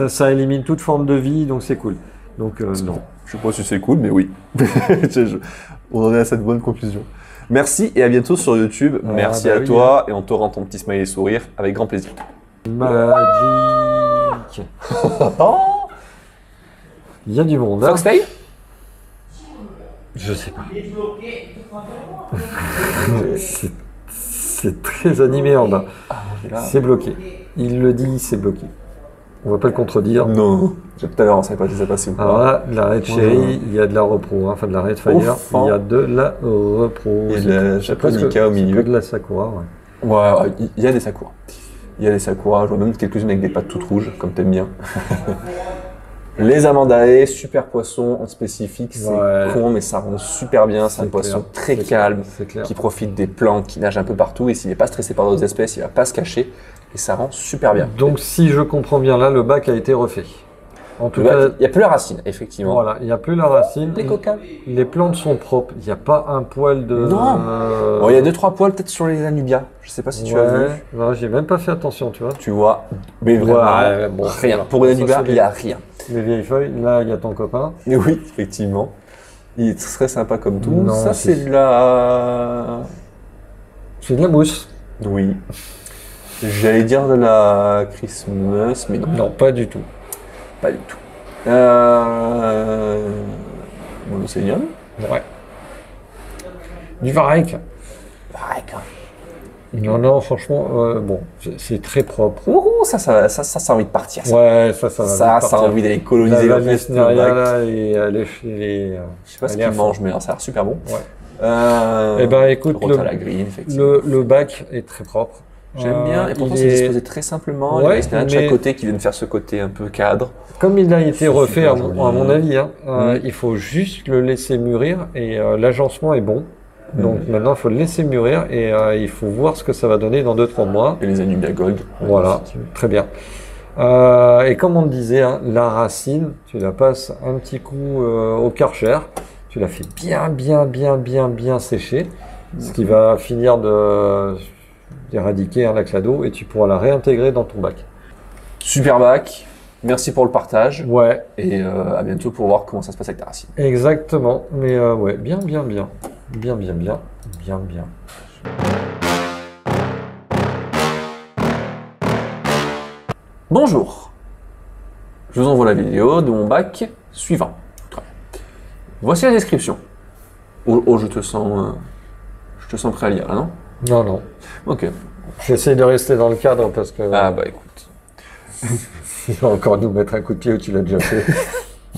Ça élimine toute forme de vie, donc c'est cool. Donc non. Je sais pas si c'est cool, mais oui. On en est à cette bonne conclusion. Merci et à bientôt sur YouTube. Ah, Merci bah à oui, toi et on te rend ton petit smiley sourire avec grand plaisir. Magic. bac. Oh, Il y a du monde. Hein. Foxtail? Je sais pas. C'est très animé en bas. Là. C'est bloqué. Il le dit, c'est bloqué. On va pas le contredire. Non. Tout à l'heure, on savait pas si ça passait ou Alors pas. là, de la Red Cherry, il y a de la Repro, hein, enfin de la Red Fire, Ouf, il y a de la Repro. Et de la Japonica au milieu. C'est que de la Sakura, ouais. Ouais, il y a des Sakura. Il y a des Sakura, je vois même quelques-unes avec des pattes toutes rouges, comme t'aimes bien. Les amandae, super poisson en spécifique, c'est Ouais. con, mais ça rend super bien. C'est un C'est poisson clair. très C'est calme, C'est clair. qui profite des plantes, qui nage un peu partout, et s'il n'est pas stressé par d'autres espèces, il va pas se cacher, et ça rend super bien. Donc si je comprends bien, là, le bac a été refait. En tout cas, Il n'y a plus la racine, effectivement. voilà, il n'y a plus la racine. Les coquins. Les plantes sont propres. Il n'y a pas un poil de... Non. Bon, il y a 2-3 poils peut-être sur les anubias. Je sais pas si tu as vu. Ouais, j'ai même pas fait attention, tu vois. Tu vois, mais vraiment, Ouais, bon, rien. voilà. Pour une Ça, anubia, c'est il n'y a rien. Les vieilles feuilles, là, il y a ton copain. Mais oui, effectivement. Il est très sympa comme tout. Non, Ça, c'est- c'est de la... C'est de la mousse. Oui. J'allais dire de la Christmas, mais non, Non, pas du tout. pas du tout. Monocélium. Ouais. Du varech. Ouais, quand même. Non, non, franchement, bon, c'est très propre. Ouh, ça a envie de partir. Ça, Ouais, ça va. ça, vite ça a partir. envie d'aller La coloniser le reste du Vallisneria, bac. là, et elle est, Je sais pas ce elle est à qu'ils fond. mangent, mais ça a l'air super bon. Ouais. Eh ben, écoute, Rota à la green, effectivement. le bac est très propre. J'aime bien, et pourtant il c'est est- disposé très simplement. Ouais, Il y a de chaque mais- côté qui viennent faire ce côté un peu cadre. Comme il a été C'est refait, super à joli. mon avis, hein, Mm. il faut juste le laisser mûrir et l'agencement est bon. Donc maintenant, il faut le laisser mûrir et il faut voir ce que ça va donner dans 2-3 mois. Et les Anubia Gold. Voilà, très bien. Et comme on le disait, hein, la racine, tu la passes un petit coup au Karcher, tu la fais bien sécher, ce qui va finir d'éradiquer un l'axado et tu pourras la réintégrer dans ton bac. Super bac. Merci pour le partage. Ouais, Et à bientôt pour voir comment ça se passe avec ta racine. exactement. Mais ouais, bien. Bonjour. Je vous envoie la vidéo de mon bac suivant. Très bien. Voici la description. Oh, je te sens prêt à lire là, non? Non. Ok. J'essaie de rester dans le cadre parce que Ah bah écoute. il va encore nous mettre un coup de pied où tu l'as déjà fait.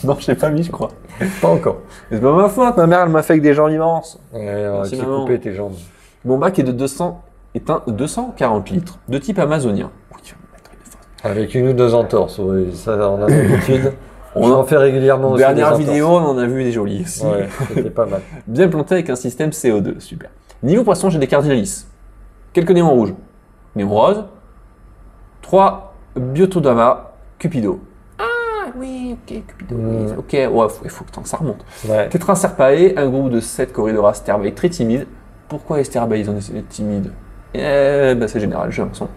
Non, je l'ai pas mis, je crois. Pas encore. C'est pas ma faute, ma mère elle m'a fait avec des jambes immenses. Ouais, Merci, tu maman. coupé tes jambes. Mon bac est un 240 litres, de type amazonien. Oui, tu vas me mettre une photo. Avec une ou deux entorses, oui, ça on a l'habitude. On On en en fait régulièrement aussi. Dernière des entorses. vidéo, on en a vu des jolies aussi. Ouais, c'était pas mal. Bien planté avec un système CO2, super. Niveau poisson, j'ai des cardialis. Quelques néons rouges. Néon rose. 3 Biotodama Cupido. Ah oui, ok, Cupido. Mm. Ok, ouais, il faut que ça remonte. Ouais. Tétraserpae, un groupe de 7 Corridora Sterbae très timide. Pourquoi les Sterbae ils ont des timides? Bah, c'est général, j'ai l'impression.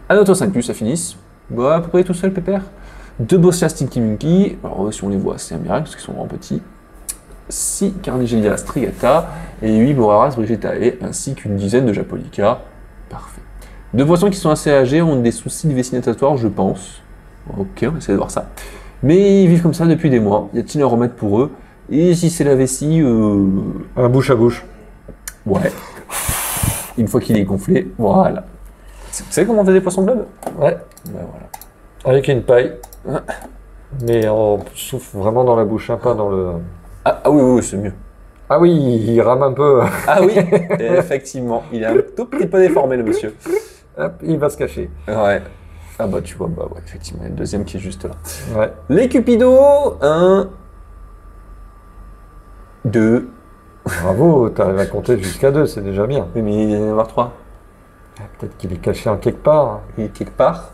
Anotocincus, ça finisse. Bah, à peu près tout seul, pépère. 2 Boscia Stinky Monkey. Alors, eux, si on les voit, c'est un miracle parce qu'ils sont vraiment petits. 6 Carnigelia strigata et 8 Boraras brigitae, ainsi qu'une dizaine de Japonica. Parfait. 2 poissons qui sont assez âgés ont des soucis de vessie natatoire, je pense. Ok, on va essayer de voir ça. Mais ils vivent comme ça depuis des mois. Y a-t-il un remède pour eux? Et si c'est la vessie, Un bouche à bouche. ouais. Une fois qu'il est gonflé, voilà. Vous savez comment on fait des poissons globes? Ouais. Ben voilà. Avec une paille. Ah. Mais on souffle vraiment dans la bouche, hein, pas dans le. Ah oui, c'est mieux. Ah oui, il rame un peu. Ah oui, effectivement. Il est un tout petit peu déformé, le monsieur. Hop, il va se cacher. Ouais. Ah bah tu vois, bah ouais, effectivement, il y a le deuxième qui est juste là. Ouais. Les Cupido, 1, 2, Bravo, t'arrives à compter jusqu'à 2, c'est déjà bien. mais il va y en avoir 3. Peut-être qu'il est caché en quelque part. Il est quelque part.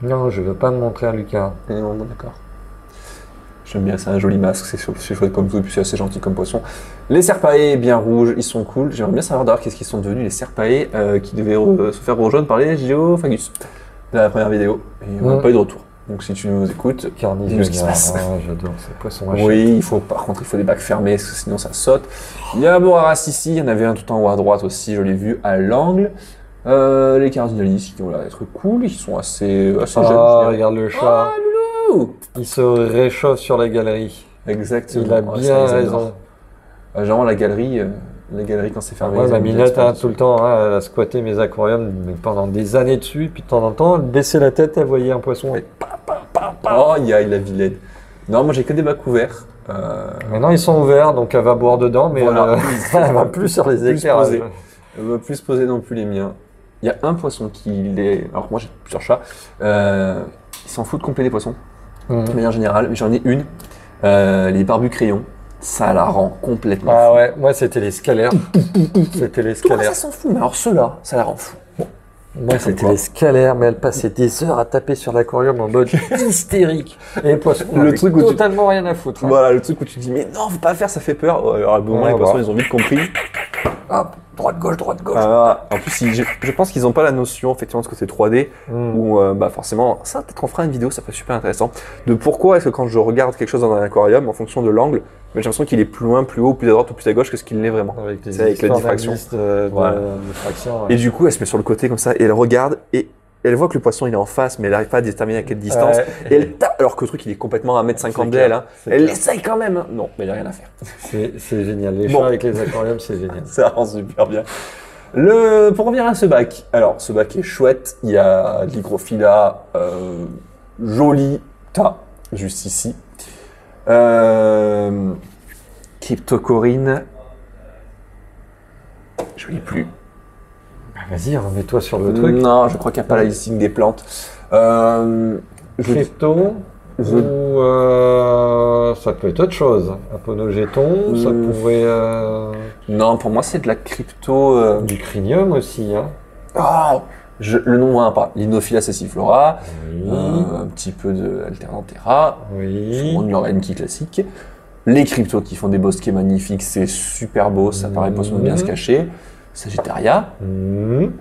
Non, je veux pas me montrer à Lucas. Non, bon, d'accord. J'aime bien, c'est un joli masque, c'est chouette comme tout, et puis c'est assez gentil comme poisson. Les Serpae, bien rouges, ils sont cool. J'aimerais bien savoir d'ailleurs qu'est-ce qu'ils sont devenus, les Serpae, qui devaient se faire rejoindre par les Geophagus de la première vidéo. Et on n'a Ouais. pas eu de retour. Donc si tu nous écoutes, dis-nous ce qui se passe. J'adore ces poissons hachés. Oui, par contre, il faut des bacs fermés, parce que sinon ça saute. Il y a un Boraras ici, il y en avait un tout en haut à droite aussi, je l'ai vu à l'angle. Les cardinalistes qui ont l'air d'être cool, ils sont assez jeunes. je Ah, dirais. regarde le chat. Ah, loulou. Il se réchauffe sur la galerie. Exactement. Il a Ouais, bien ça, ils adorent. raison. Généralement, la galerie quand c'est fermé. Moi, ils ma aiment bien minette, exploiter. tout le temps, elle a squatté mes aquariums mais pendant des années dessus. Puis de temps en temps, elle baissait la tête, elle voyait un poisson. Et Oh, il y a la vilaine. Non, moi j'ai que des bacs ouverts. maintenant, ils sont ouverts, donc elle va boire dedans, mais Voilà. elle va plus sur les Plus éclairages. posé. Elle ne va plus se poser non plus les miens. Il y a un poisson qui est. Alors moi j'ai plusieurs chats. Ils s'en foutent complet des poissons, Mhm. de manière générale. Mais j'en ai une, les barbus crayons. Ça la rend complètement Ah fou. ouais, moi c'était les scalaires. C'était les Comment ça scalaires. s'en fout? Mais alors ceux-là, ça la rend fou. Moi c'était quoi. les scalaires, mais elle passait des heures à taper sur l'aquarium en mode hystérique. Et les poissons, Le avaient truc où tu- totalement rien à foutre. Hein. Voilà, le truc où tu te dis, mais non, faut pas faire, ça fait peur. Ouais, alors à un moment, Ouais, les poissons, bah. ils ont vite compris. Hop, droite, gauche, droite, gauche. En plus, je pense qu'ils n'ont pas la notion, effectivement, de ce côté 3D, Mm. où, forcément, ça, peut-être on fera une vidéo, ça peut être super intéressant, de pourquoi est-ce que quand je regarde quelque chose dans un aquarium, en fonction de l'angle, j'ai l'impression qu'il est plus loin, plus haut, plus à droite ou plus à gauche que ce qu'il l'est vraiment. Avec les C'est avec la histoires diffraction. d'indices Voilà. de diffraction. Et du coup, elle se met sur le côté comme ça, et elle regarde, et elle voit que le poisson, il est en face, mais elle n'arrive pas à déterminer à quelle distance. Ouais. Et elle tape, alors que le truc, il est complètement à 1m50 C'est d'elle. clair, Hein. c'est Elle clair. essaye quand même. Hein. Non, mais il n'y a rien à faire. C'est génial. Les Bon. chats avec les aquariums, c'est génial. Ça rend super bien. Pour revenir à ce bac, alors ce bac est chouette, il y a de l'hygrophila joli tas, juste ici. Cryptocorine, je l'ai plus. Bah, vas-y, remets-toi sur le truc. Non, je crois qu'il n'y a pas la listing des plantes. Je- Crypto, je- ou ça peut être autre chose. Aponogéton, ça pourrait... Non, pour moi c'est de la crypto. Du crinium aussi. Hein. Ah, le nom ne va pas. Linophila sessiflora, Oui. un petit peu de Alternanthera. Oui. On de leur Enki classique. Les cryptos qui font des bosquets magnifiques, c'est super beau, ça paraît poisson de bien se cacher. Sagittaria. Mhm.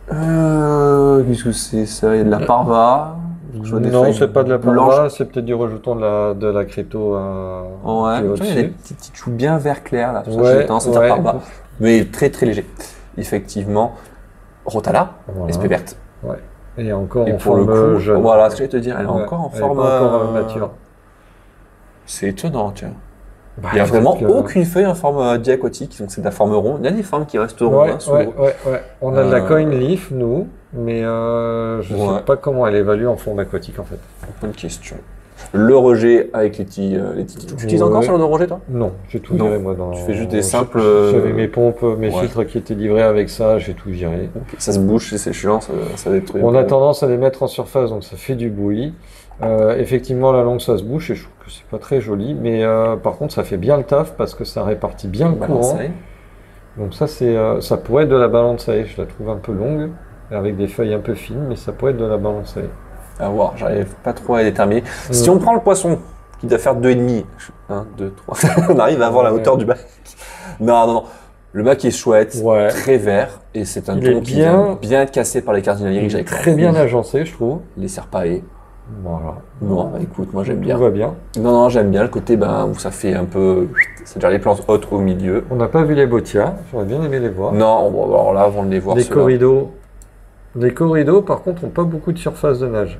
Qu'est-ce que c'est ça? Il y a de la parva. Je vois des Non, feuilles c'est pas de la blanches. parva, c'est peut-être du rejeton de la crypto. Ouais, qui est tu vois, il y a des au-dessus. petits choux bien vert clair là. Ouais, J'ai tendance à dire ouais. parva, mais très très léger. Effectivement, Rotala, Voilà. SP verte. Et encore Et en pour le forme coup, jeune. voilà ce que j'allais te dire, elle est Ouais, encore en elle est forme pas encore mature. C'est étonnant, tiens. Bah, Il n'y a vraiment peut-être que- aucune feuille en forme diaquatique, donc c'est de la forme ronde. Il y a des formes qui restent rondes. Ouais, hein, souvent. ouais. On a de la Euh, coin leaf, nous, mais je Ouais. sais pas comment elle évalue en forme aquatique en fait. Bonne question. Le rejet avec les petits titres. Tu utilises encore Ouais. sur le rejet, toi? Non, j'ai tout Non. viré moi dans. Tu fais juste des simples, J'avais mes pompes, mes ouais. filtres qui étaient livrés avec ça, j'ai tout viré. Ça se bouche, c'est chiant, ça détruit. On a tendance à les mettre en surface, donc ça fait du bruit. Effectivement, la langue ça se bouche et je trouve que c'est pas très joli, mais par contre ça fait bien le taf parce que ça répartit bien le courant. Donc ça ça pourrait être de la balançae, je la trouve un peu longue, avec des feuilles un peu fines, mais ça pourrait être de la balançae. À voir, j'arrive pas trop à déterminer. Si on prend le poisson, qui doit faire 2,5, 1, 2, 3, on arrive à avoir la hauteur du bac. Non. Le bac est chouette, Ouais. très vert, et c'est un Il est ton qui bien- vient bien être cassé par les cardinaliers avec Très bien agencé, je trouve. les serpae. Voilà. Non, bah écoute, moi j'aime Tout bien. va bien. Non, j'aime bien le côté où ça fait un peu. C'est-à-dire les plantes hautes au milieu. On n'a pas vu les botias, j'aurais bien aimé les voir. Non, bon, alors là, avant de les voir, Les ceux-là. corridos. Les corridos, par contre, n'ont pas beaucoup de surface de nage.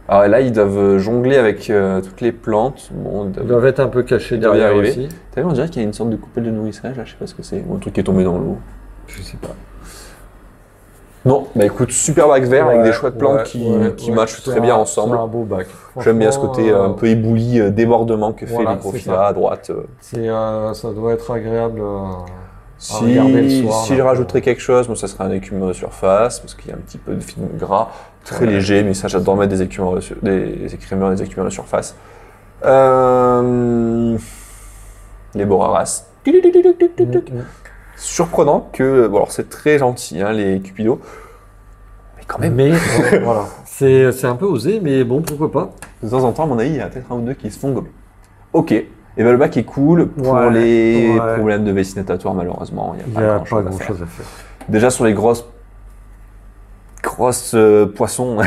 Alors là, ils doivent jongler avec toutes les plantes. Bon, Ils doivent être un peu cachés Ils doivent y derrière arriver. aussi. T'as vu, on dirait qu'il y a une sorte de coupelle de nourrissage, là, je sais pas ce que c'est. Ou un truc qui est tombé dans l'eau. Je sais pas. Non, bah écoute, super bac vert avec des chouettes plantes qui ouais, matchent c'est très bien un- ensemble. C'est un beau bac. J'aime bien ce Franchement, côté un peu ébouli, débordement que fait voilà, l'hygrophila c'est ça. à droite. Ça doit être agréable. Si, regarder le soir, si là. je rajouterais quelque chose, moi, ça serait un écumeur de surface, parce qu'il y a un petit peu de film gras, très léger, mais ça, j'adore mettre des écumeurs, des écrémeurs, des écumeurs de surface. Les Boraras. Surprenant que, bon, alors c'est très gentil, hein, les cupidos, mais quand même, Mais voilà. C'est un peu osé, mais bon, pourquoi pas. de temps en temps, à mon avis, il y a peut-être un ou deux qui se font gommer. Ok. Et ben le bac est cool pour Ouais, les ouais. problèmes de vessie natatoire, malheureusement. Il n'y a pas grand-chose à grand faire. chose à faire. Déjà sur les grosses poissons,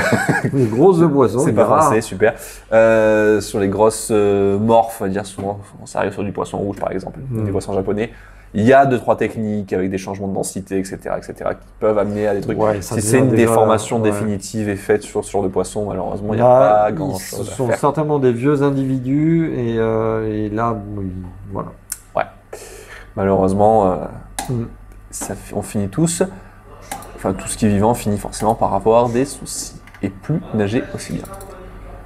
Les grosses de boisson, c'est il pas est rare. français, super. Sur les grosses morphes, on va dire souvent, ça arrive sur du poisson rouge par exemple, Mm. des poissons japonais. Il y a 2-3 techniques avec des changements de densité, etc., qui peuvent amener à des trucs. Ouais, ça Si c'est devient une déjà- déformation ouais. définitive et faite sur ce genre de poisson, malheureusement, il n'y a Là, pas grand-chose ce à sont faire. certainement des vieux individus et là, oui, voilà. Malheureusement, Mm. on finit tous, enfin tout ce qui est vivant finit forcément par avoir des soucis et plus nager aussi bien.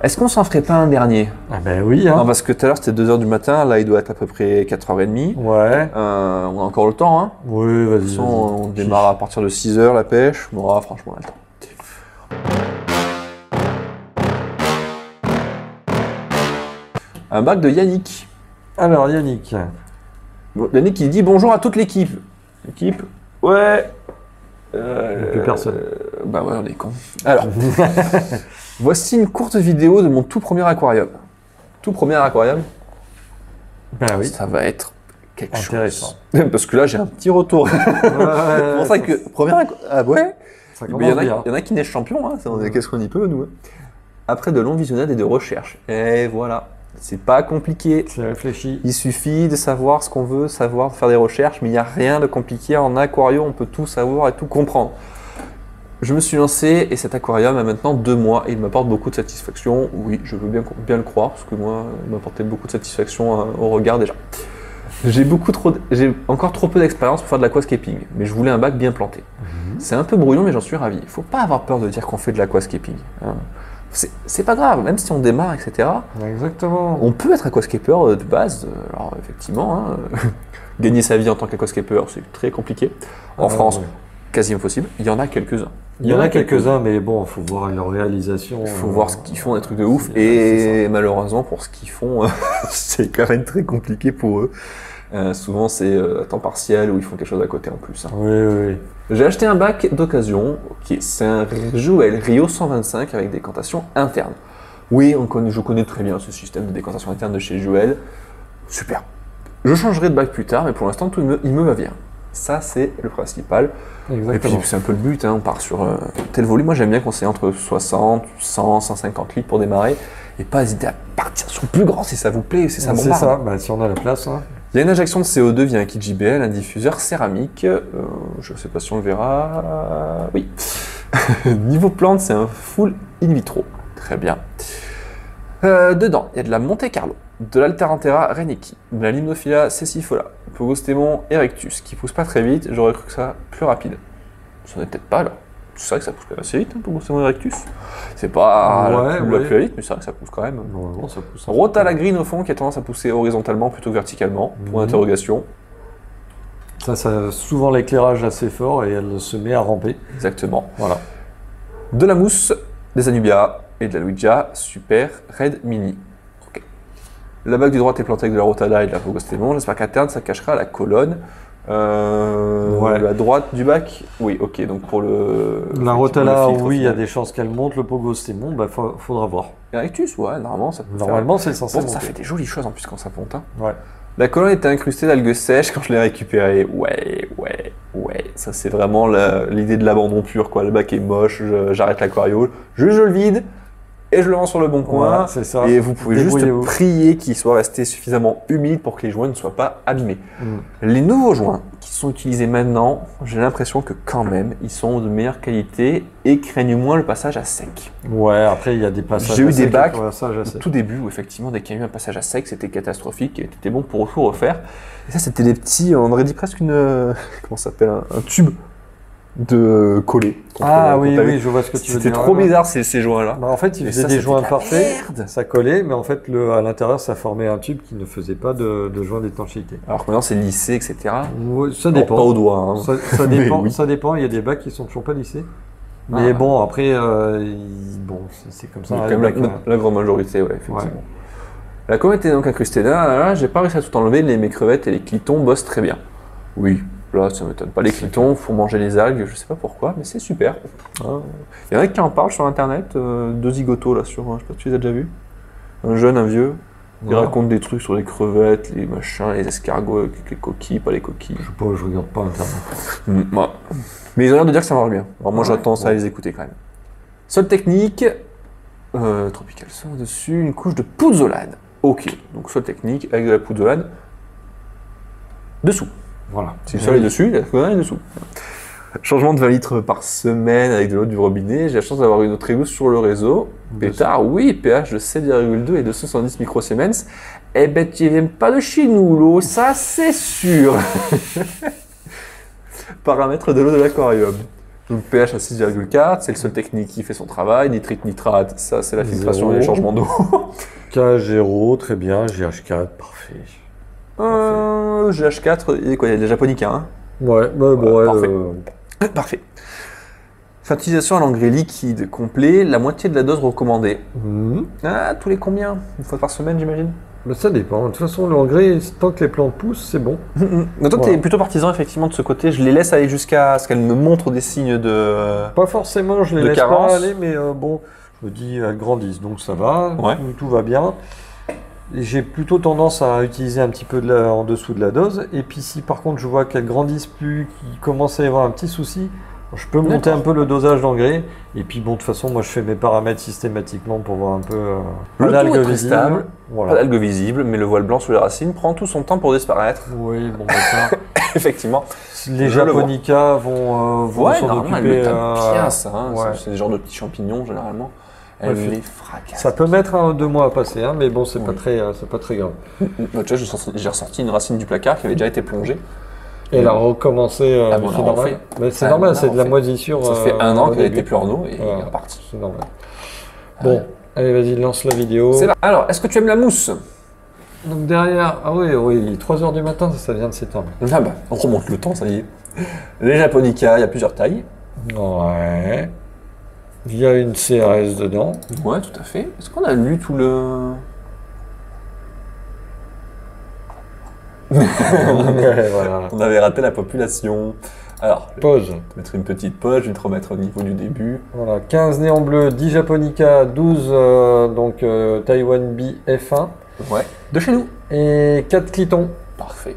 Est-ce qu'on s'en ferait pas un dernier? Ah ben oui, Non, hein. parce que tout à l'heure c'était 2h du matin, là il doit être à peu près 4h30. Ouais. On a encore le temps, hein. Oui, De vas-y. toute façon, on démarre à partir de 6h la pêche. Bon, franchement, on a le temps. Un bac de Yannick. Alors, Yannick. Bon, Yannick il dit bonjour à toute l'équipe. L'équipe? Ouais. Il n'y a plus personne. Bah ouais, on est con. Alors, voici une courte vidéo de mon tout premier aquarium. Tout premier aquarium, Ben oui. ça va être quelque Intéressant. chose. Parce que là, j'ai un petit retour. C'est pour ça que, ah ouais. Ça Mais commence bien. il y en a qui naissent champions, hein. Qu'est-ce qu'on y peut, nous, hein. Après de longs visionnades et de recherches. Et voilà. C'est pas compliqué. C'est réfléchi. Il suffit de savoir ce qu'on veut, savoir faire des recherches, mais il n'y a rien de compliqué. En aquarium, on peut tout savoir et tout comprendre. Je me suis lancé et cet aquarium a maintenant 2 mois et il m'apporte beaucoup de satisfaction. Oui, je veux bien le croire, parce que moi, il m'apportait beaucoup de satisfaction au regard déjà. J'ai encore trop peu d'expérience pour faire de l'aquascaping, mais je voulais un bac bien planté. C'est un peu brouillon, mais j'en suis ravi. Il ne faut pas avoir peur de dire qu'on fait de l'aquascaping, hein. C'est pas grave, même si on démarre, etc. Exactement. On peut être aquascaper de base. Alors effectivement, hein, gagner sa vie en tant qu'aquascaper, c'est très compliqué. En France, ouais. quasi impossible. Il y en a quelques-uns. Il y en a quelques-uns, mais bon, il faut voir leur réalisation. Il faut voir ce qu'ils font, des trucs de ouf. c'est Et malheureusement, pour ce qu'ils font, c'est quand même très compliqué pour eux. Souvent, c'est à temps partiel ou ils font quelque chose à côté en plus, hein. Oui, oui, oui. J'ai acheté un bac d'occasion. C'est un Joel Rio 125 avec décantation interne. Oui, je connais très bien ce système de décantation interne de chez Joel. Super. Je changerai de bac plus tard, mais pour l'instant, il me va bien. Ça, c'est le principal. Exactement. Et puis, c'est un peu le but, hein, on part sur tel volume. Moi, j'aime bien qu'on ait entre 60, 100, 150 litres pour démarrer. Et pas hésiter à partir sur plus grand si ça vous plaît, si ça C'est bombarde. ça, bah, si on a la place. Hein. Il y a une injection de CO2 via un kit JBL, un diffuseur céramique. Je ne sais pas si on le verra. Oui. Niveau plante, c'est un full in vitro. Très bien. Dedans, il y a de la Monte Carlo, de l'Alterantera Reineki, de la Limnophila cecifolia, Pogostemon erectus, qui pousse pas très vite. J'aurais cru que ça plus rapide. Ça n'est peut-être pas là. C'est vrai que ça pousse quand même assez vite, hein, Pogostemon erectus. C'est pas la plus vite, mais c'est vrai que ça pousse quand même. Normalement, ça pousse. Rotala green au fond qui a tendance à pousser horizontalement plutôt que verticalement. Point d'interrogation. Ça a souvent l'éclairage assez fort et elle se met à ramper. Exactement. Voilà. De la mousse, des Anubia et de la Luigia Super Red Mini. Ok. La bague du droite est plantée avec de la Rotala et de la Pogostemon. J'espère qu'à terme ça cachera la colonne. La droite du bac, oui, ok. Donc pour La Rotala, le filtre, oui, il y a final. des chances qu'elle monte. Le Pogostemon, bah, faudra voir. Erectus, ouais, normalement ça peut Normalement, c'est faire. censé Bon, ça monter. fait des jolies choses en plus quand ça monte, hein. Ouais. La colonne était incrustée d'algues sèches quand je l'ai récupérée. Ouais. Ça, c'est vraiment l'idée de l'abandon pur, quoi. Le bac est moche, j'arrête l'aquarium, je le vide et je le rends sur le bon coin. Voilà, c'est ça. Et vous pouvez juste Débrouillez-vous. prier qu'il soit resté suffisamment humide pour que les joints ne soient pas abîmés. Les nouveaux joints qui sont utilisés maintenant, j'ai l'impression que quand même, ils sont de meilleure qualité et craignent moins le passage à sec. Ouais, après, il y a des passages J'ai eu à des sec, bacs des passages à au sec. tout début où effectivement dès qu'il y a eu un passage à sec c'était catastrophique et c'était bon pour tout refaire. Et ça c'était des petits, on aurait dit presque comment ça s'appelle, un tube de collé. Ah oui, je vois ce que tu veux dire. C'était trop bizarre ces joints là. Bah, en fait, il Et faisait ça, des c'était joints de la parfaits, merde. ça collait, mais en fait, à l'intérieur, ça formait un tube qui ne faisait pas de joint d'étanchéité. Alors que maintenant c'est lissé etc. Ouais, ça Alors, dépend. pas au doigt. Hein. Ça Mais dépend. oui. Ça dépend. Il y a des bacs qui sont toujours pas lissés. Mais Ah. bon, après, bon, c'est comme ça. Mais hein, quand les même bacs, la grande majorité, ouais, effectivement. Ouais. La comète est donc incrustée là, j'ai pas réussi à tout enlever, mes crevettes et les clitons bossent très bien. Oui, là ça m'étonne pas, les clitons font manger les algues, je sais pas pourquoi, mais c'est super. Hein. Il y en a qui en parlent sur internet, deux zigotos là, je sais pas si tu les as déjà vus. Un jeune, un vieux, il Ouais. raconte des trucs sur les crevettes, les machins, les escargots, avec les coquilles, pas les coquilles. Je sais pas, je regarde pas internet. Ouais. Mais ils ont l'air de dire que ça marche bien. Alors moi Ouais. j'attends ça à les écouter quand même. Seule technique, Tropical Sun dessus, une couche de pouzzolane. Ok, donc seule technique avec de la pouzzolane dessous. Voilà. Si le sol est dessus, la connerie est dessous. Changement de 20 litres par semaine avec de l'eau du robinet. J'ai la chance d'avoir une autre égout sur le réseau. Pétard, oui, pH de 7,2 et 270 microsiemens. Eh ben, tu viens pas de chez nous, l'eau, ça c'est sûr. Paramètres de l'eau de l'aquarium. Donc pH à 6,4, c'est le seul technique qui fait son travail. Nitrite, nitrate, ça c'est la filtration et les changements d'eau. K0, très bien. GH4, parfait. GH4, il y a quoi? Il y a de la japonica, hein? Ouais, bah, bon, parfait. Parfait. Fertilisation à l'engrais liquide complet, la moitié de la dose recommandée. Ah, tous les combien? Une fois par semaine, j'imagine? Bah, ça dépend. De toute façon, l'engrais, tant que les plantes poussent, c'est bon. Donc toi, tu es plutôt partisan effectivement de ce côté. Je les laisse aller jusqu'à ce qu'elles me montrent des signes de... Pas forcément, je les de laisse carence. pas aller, mais bon, je me dis, elles grandissent, donc ça va, Ouais. tout va bien. Et j'ai plutôt tendance à utiliser un petit peu en dessous de la dose. Et puis si par contre je vois qu'elles grandissent plus, qu'il commence à y avoir un petit souci, je peux monter un peu le dosage d'engrais. Et puis bon, de toute façon, moi je fais mes paramètres systématiquement pour voir un peu... Le pas tout est d'algues très visibles. stable. Pas Voilà. d'algues visibles, mais le voile blanc sous les racines prend tout son temps pour disparaître. Oui, bon, bah, ça, Effectivement. les Je le vois. japonica vont Ouais, s'en normalement, elle occuper. le tape bien ça. Hein. ouais. C'est des genres de petits champignons généralement. Elle Ouais, les fracasse. Ça peut mettre 1 ou 2 mois à passer, hein, mais bon, c'est Oui. pas très grave. Bah, tu vois, j'ai ressorti une racine du placard qui avait déjà été plongée. Et elle a recommencé, Ah mais bon, c'est on a normal. refait. Mais c'est Ah, normal, on a c'est de la refait. moisissure. Ça fait un an au qu'elle début. était plus en eau et Voilà. elle est repartie. C'est normal. Bon, allez, vas-y, lance la vidéo. C'est là. Alors, est-ce que tu aimes la mousse? Donc derrière, ah oui, il est 3h du matin, ça vient de s'éteindre. Ah bah, on remonte le temps, ça y est. Les japonica, il y a plusieurs tailles. Ouais. Il y a une CRS dedans. Ouais, tout à fait. Est-ce qu'on a lu tout le... Ouais, voilà. On avait raté la population. Alors, je Pause. vais te mettre une petite pause, je vais te remettre au niveau du début. Voilà, 15 néons bleus, 10 japonica, 12 Taiwan B F1 Ouais. De chez nous. et 4 clitons. Parfait.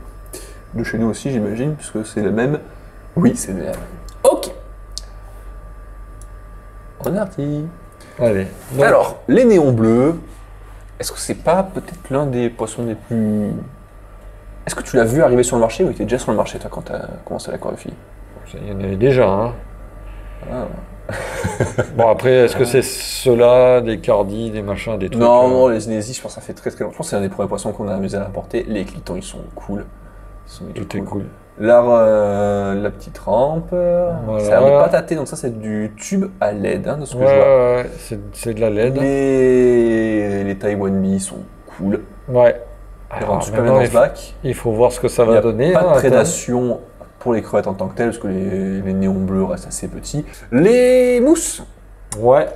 De chez nous aussi, j'imagine, puisque c'est le même. Oui, c'est le même. Ok. On est parti. Allez. Donc, Alors, les néons bleus, est-ce que c'est pas peut-être l'un des poissons les plus... Est-ce que tu l'as vu arriver sur le marché ou il était déjà sur le marché, toi, quand tu as commencé l'aquariophilie? il y en avait déjà, hein. Ah. Bon, après, est-ce que c'est ceux-là, des cardis, des machins, des trucs Non, non, les inésis, je pense que ça fait très très longtemps. Je pense que c'est un des premiers poissons qu'on a amusé à importer. Les clitons, ils sont cool. Tout est cool. La petite rampe, Voilà. ça a l'air de pas tâter, donc ça c'est du tube à LED, hein, de ce que Ouais, je vois. ouais, c'est de la LED. Les Taiwan Bee sont cool. Ouais. Ils Alors, rentrent super bien maintenant, dans ce bac. il faut voir ce que ça Il n'y va a donner. pas de hein, à terme. prédation pour les crevettes en tant que telles, parce que les néons bleus restent assez petits. Les mousses, Ouais,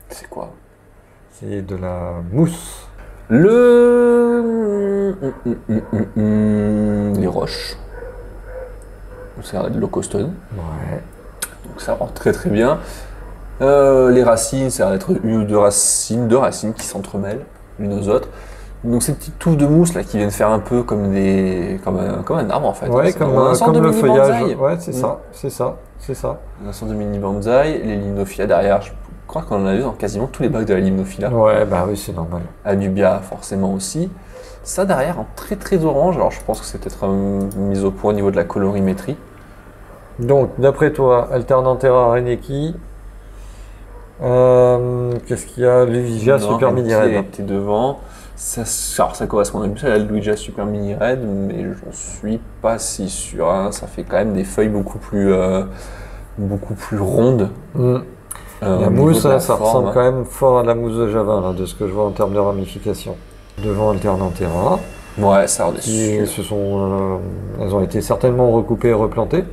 c'est quoi? c'est de la mousse. Les roches. C'est de l'Ocostone. Ouais. Donc ça rentre très très bien. Les racines, ça va être une ou deux racines qui s'entremêlent l'une aux autres. Donc ces petites touffes de mousse là qui viennent faire un peu comme un arbre en fait. Ouais, C'est comme, un sorte comme de le mini feuillage. bonsaï. Ouais, c'est ça, c'est ça, c'est ça. Un sorte de mini bonsaï. Les limnophilas derrière, je crois qu'on en a vu dans quasiment tous les bacs de la limnophila. Ouais, bah oui, c'est normal. Anubia forcément aussi. Ça derrière en très très orange, alors je pense que c'est peut-être mis au point au niveau de la colorimétrie. Donc, d'après toi, Alternanthera Reineki, qu'est-ce qu'il y a? Luigia Non, Super Mini Reineke Red. était devant. Alors ça correspond un peu à la Luigia Super Mini Red, mais j'en suis pas si sûr. Hein. Ça fait quand même des feuilles beaucoup plus rondes. La au mousse, niveau de la ça forme, ressemble hein. quand même fort à la mousse de Java, là, de ce que je vois en termes de ramification. Devant Alternanthera, Ouais, ça en est qui sûr. elles ont été certainement recoupées et replantées,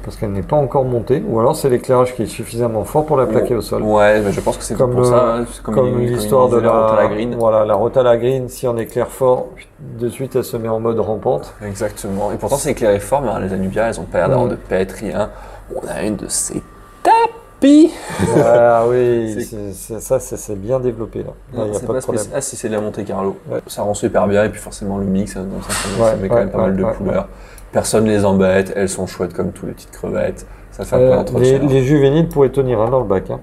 parce qu'elle n'est pas encore montée, ou alors c'est l'éclairage qui est suffisamment fort pour la plaquer au sol. Ouais, mais je pense que c'est Comme, pour ça. Hein. C'est Comme l'histoire de la Rotalagreen. Voilà, la Rotalagreen, si on éclaire fort, de suite elle se met en mode rampante. Exactement. Et pourtant, c'est éclairé fort, mais les Anubia, elles ont pas l'air d'avoir de pète, rien. On a une de ces tapis. Ah oui, c'est bien développé là. Là, il n'y a C'est pas de problème. spécial. Ah, si c'est de la Monte Carlo. Ouais. Ça rend super bien, et puis forcément le mix, donc ça met quand même pas mal de ouais, couleurs. Personne ne les embête, elles sont chouettes comme toutes les petites crevettes. Ça fait un peu Les, d'entretien. les juvéniles pourraient tenir dans le bac. Hein.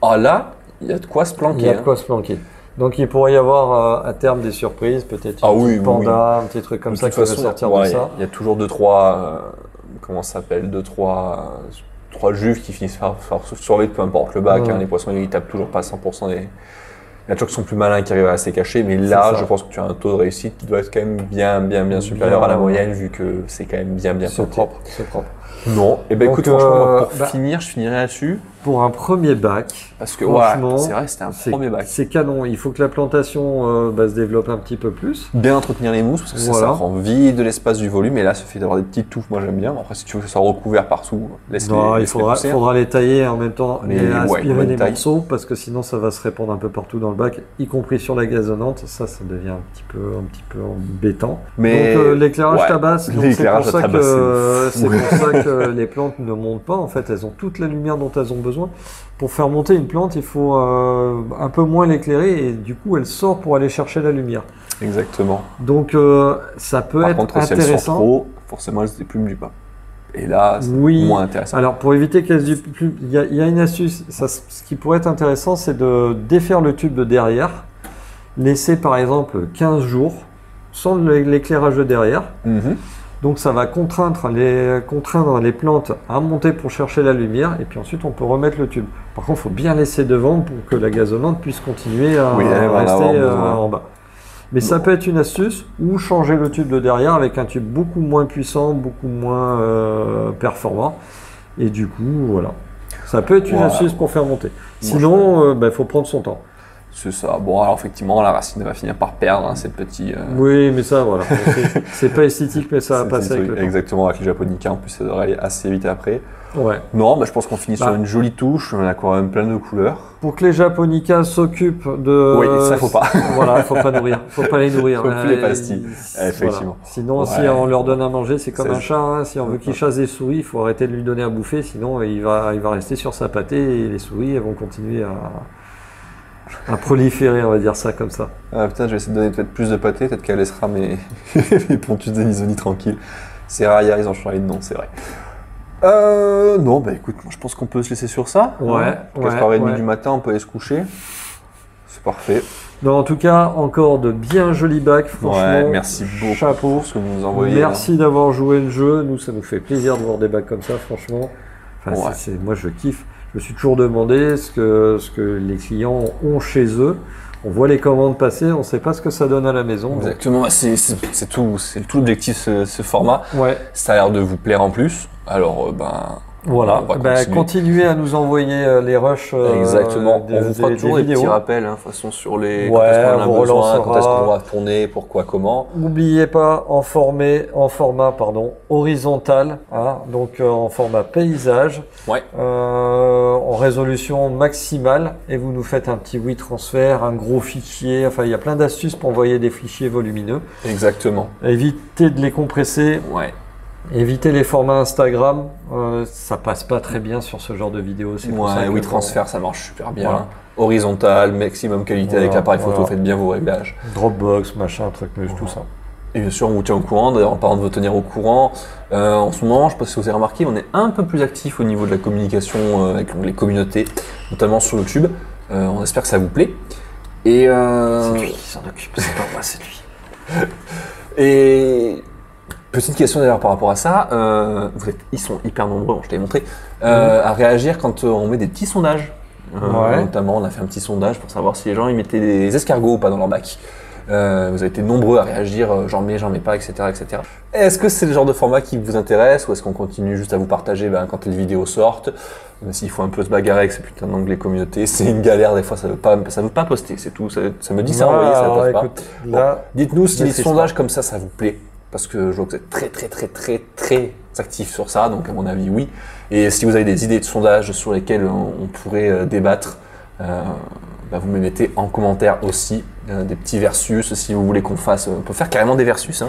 Ah là, il y a de quoi se Il planquer. y a de Hein. quoi se planquer. Donc il pourrait y avoir à terme des surprises, peut-être une petite panda, un petit truc comme ça qui va sortir de ça. Il y a toujours 2-3, comment ça s'appelle, 2-3 juifs qui finissent par survivre, peu importe le bac. Les poissons, ils tapent toujours pas 100% des... Il y a toujours qui sont plus malins qui arrivent à rester cachés, mais là, je pense que tu as un taux de réussite qui doit être quand même bien supérieur à la moyenne, vu que c'est quand même bien propre. C'est propre. Non, et ben écoute, franchement, pour finir, je finirai là-dessus. Pour un premier bac, parce que c'est vrai, c'était un premier bac. C'est canon, il faut que la plantation se développe un petit peu plus. Bien entretenir les mousses, parce que ça prend vide de l'espace, du volume, et là, ça fait d'avoir des petites touffes, moi j'aime bien. Après, si tu veux que ça soit recouvert partout, laisse-les. Non, il faudra les tailler en même temps et aspirer les morceaux, parce que sinon ça va se répandre un peu partout dans le bac, y compris sur la gazonnante. Ça devient un petit peu embêtant. Mais donc l'éclairage tabasse, c'est pour ça que les plantes ne montent pas. En fait, elles ont toute la lumière dont elles ont besoin. Pour faire monter une plante, il faut un peu moins l'éclairer et du coup elle sort pour aller chercher la lumière. Exactement. Donc ça peut être intéressant. Si elle sort trop, forcément elle se déplume du pas. Et là, c'est moins intéressant. Alors pour éviter qu'elle se déplume, il y a une astuce. Ce qui pourrait être intéressant, c'est de défaire le tube de derrière, laisser par exemple 15 jours sans l'éclairage de derrière. Donc ça va contraindre les plantes à monter pour chercher la lumière et puis ensuite on peut remettre le tube. Par contre, il faut bien laisser devant pour que la gazonnante puisse continuer à rester en bas. Mais ça peut être une astuce ou changer le tube de derrière avec un tube beaucoup moins puissant, beaucoup moins performant. Et du coup, voilà. Ça peut être une astuce pour faire monter. Sinon, il faut prendre son temps. C'est ça. Bon, alors effectivement, la racine va finir par perdre ces petits. Oui, mais ça, voilà. C'est pas esthétique, mais ça va passer avec le temps. Exactement, avec les japonica, en plus, ça devrait aller assez vite après. Ouais. Non, je pense qu'on finit sur une jolie touche, un aquarium plein de couleurs. Pour que les japonica s'occupent de. Oui, ça, faut pas. Voilà, il faut pas nourrir. Faut pas les nourrir. Faut plus les pastilles. Effectivement. Voilà. Sinon, si on leur donne à manger, c'est comme un chat. Hein. Si on veut qu'il chasse des souris, il faut arrêter de lui donner à bouffer, sinon il va rester sur sa pâtée et les souris, elles vont continuer à proliférer, on va dire ça comme ça. Ah putain, je vais essayer de donner peut-être plus de pâté, peut-être qu'elle laissera mes pontus d'Anisonie tranquilles. C'est rare, hier ils ont changé de nom, c'est vrai. Non, écoute, moi je pense qu'on peut se laisser sur ça. Ouais. 4h30 du matin, on peut aller se coucher. C'est parfait. Non, en tout cas, encore de bien jolis bacs, franchement. Ouais, merci beaucoup chapeau. pour ce que vous nous envoyez. Merci d'avoir joué le jeu. Nous, ça nous fait plaisir de voir des bacs comme ça, franchement. Enfin, moi, je kiffe. Je me suis toujours demandé ce que les clients ont chez eux. On voit les commandes passer, on ne sait pas ce que ça donne à la maison. Exactement, c'est tout l'objectif ce format. Ouais. Ça a l'air de vous plaire en plus. Alors, voilà, continuez à nous envoyer les rushs. Exactement, on vous fera toujours des petits rappels, de toute façon, sur les quand est-ce qu'on en a besoin, quand est-ce qu'on va tourner, pourquoi, comment. N'oubliez pas, en format horizontal, donc en format paysage, en résolution maximale, et vous nous faites un petit WeTransfer, un gros fichier, enfin il y a plein d'astuces pour envoyer des fichiers volumineux. Exactement. Évitez de les compresser. Ouais. Évitez les formats Instagram, ça passe pas très bien sur ce genre de vidéo. WeTransfer, ça marche super bien. Voilà. Horizontal, maximum qualité avec l'appareil photo, faites bien vos réglages. Dropbox, machin, truc, tout ça. Et bien sûr, on vous tient au courant. D'ailleurs, en parlant de vous tenir au courant, en ce moment, je ne sais pas si vous avez remarqué, on est un peu plus actif au niveau de la communication avec les communautés, notamment sur YouTube. On espère que ça vous plaît. Et c'est lui qui s'en occupe, c'est pas moi, c'est lui. Et petite question d'ailleurs par rapport à ça, ils sont hyper nombreux, je t'avais montré, à réagir quand on met des petits sondages. Notamment, on a fait un petit sondage pour savoir si les gens ils mettaient des escargots ou pas dans leur bac. Vous avez été nombreux à réagir, j'en mets pas, etc., etc. Est-ce que c'est le genre de format qui vous intéresse ou est-ce qu'on continue juste à vous partager quand les vidéos sortent, même s'il faut un peu se bagarrer avec ces putains d'onglet communauté, c'est une galère des fois, ça veut pas poster, c'est tout. Ça me dit ça envoyer, ça ne passe pas. Dites-nous si les sondages comme ça vous plaît. Parce que je vois que vous êtes très actifs sur ça, donc à mon avis oui. Et si vous avez des idées de sondages sur lesquels on pourrait débattre, vous me mettez en commentaire aussi des petits versus. Si vous voulez qu'on fasse, on peut faire carrément des versus,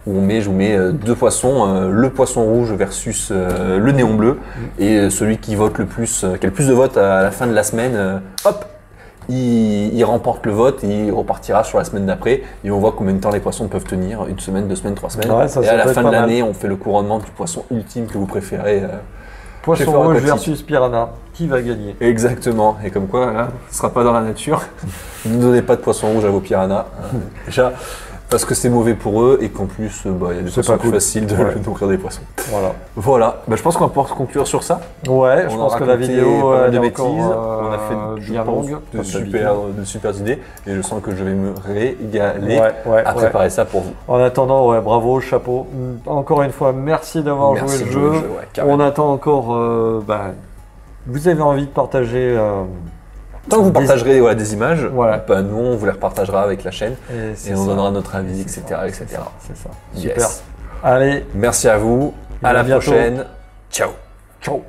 où je vous mets deux poissons, le poisson rouge versus le néon bleu, et celui qui vote le plus, qui a le plus de votes à la fin de la semaine, il remporte le vote et il repartira sur la semaine d'après et on voit combien de temps les poissons peuvent tenir, 1 semaine, 2 semaines, 3 semaines. Et à la fin de l'année, on fait le couronnement du poisson ultime que vous préférez Poisson Chez Fort rouge Aquatique. versus piranha. Qui va gagner? Exactement. Et comme quoi, là, ce sera pas dans la nature. Ne donnez pas de poisson rouge à vos piranhas. Déjà, parce que c'est mauvais pour eux et qu'en plus, bah, il y a des C'est façons pas plus cool. faciles de Ouais. nourrir des poissons. Voilà. Voilà. Bah, je pense qu'on va pouvoir conclure sur ça. Ouais, je On pense a que la raconté vidéo pas mal elle de est bêtises. encore, On a fait je bien pense, longue. de comme super idées. Et je sens que je vais me régaler Ouais, à préparer ça pour vous. En attendant, ouais, bravo, chapeau. Encore une fois, merci d'avoir Merci joué de le jouer jeu. le jeu, ouais, carrément. On attend encore. Vous avez envie de partager. Tant que vous des- partagerez des images, Voilà. bah, nous on vous les repartagera avec la chaîne c'est et on ça. donnera notre avis, C'est etc. ça, etc. C'est ça. Yes. Super. Allez, Merci à vous, Et à à la bientôt. prochaine, ciao. ciao.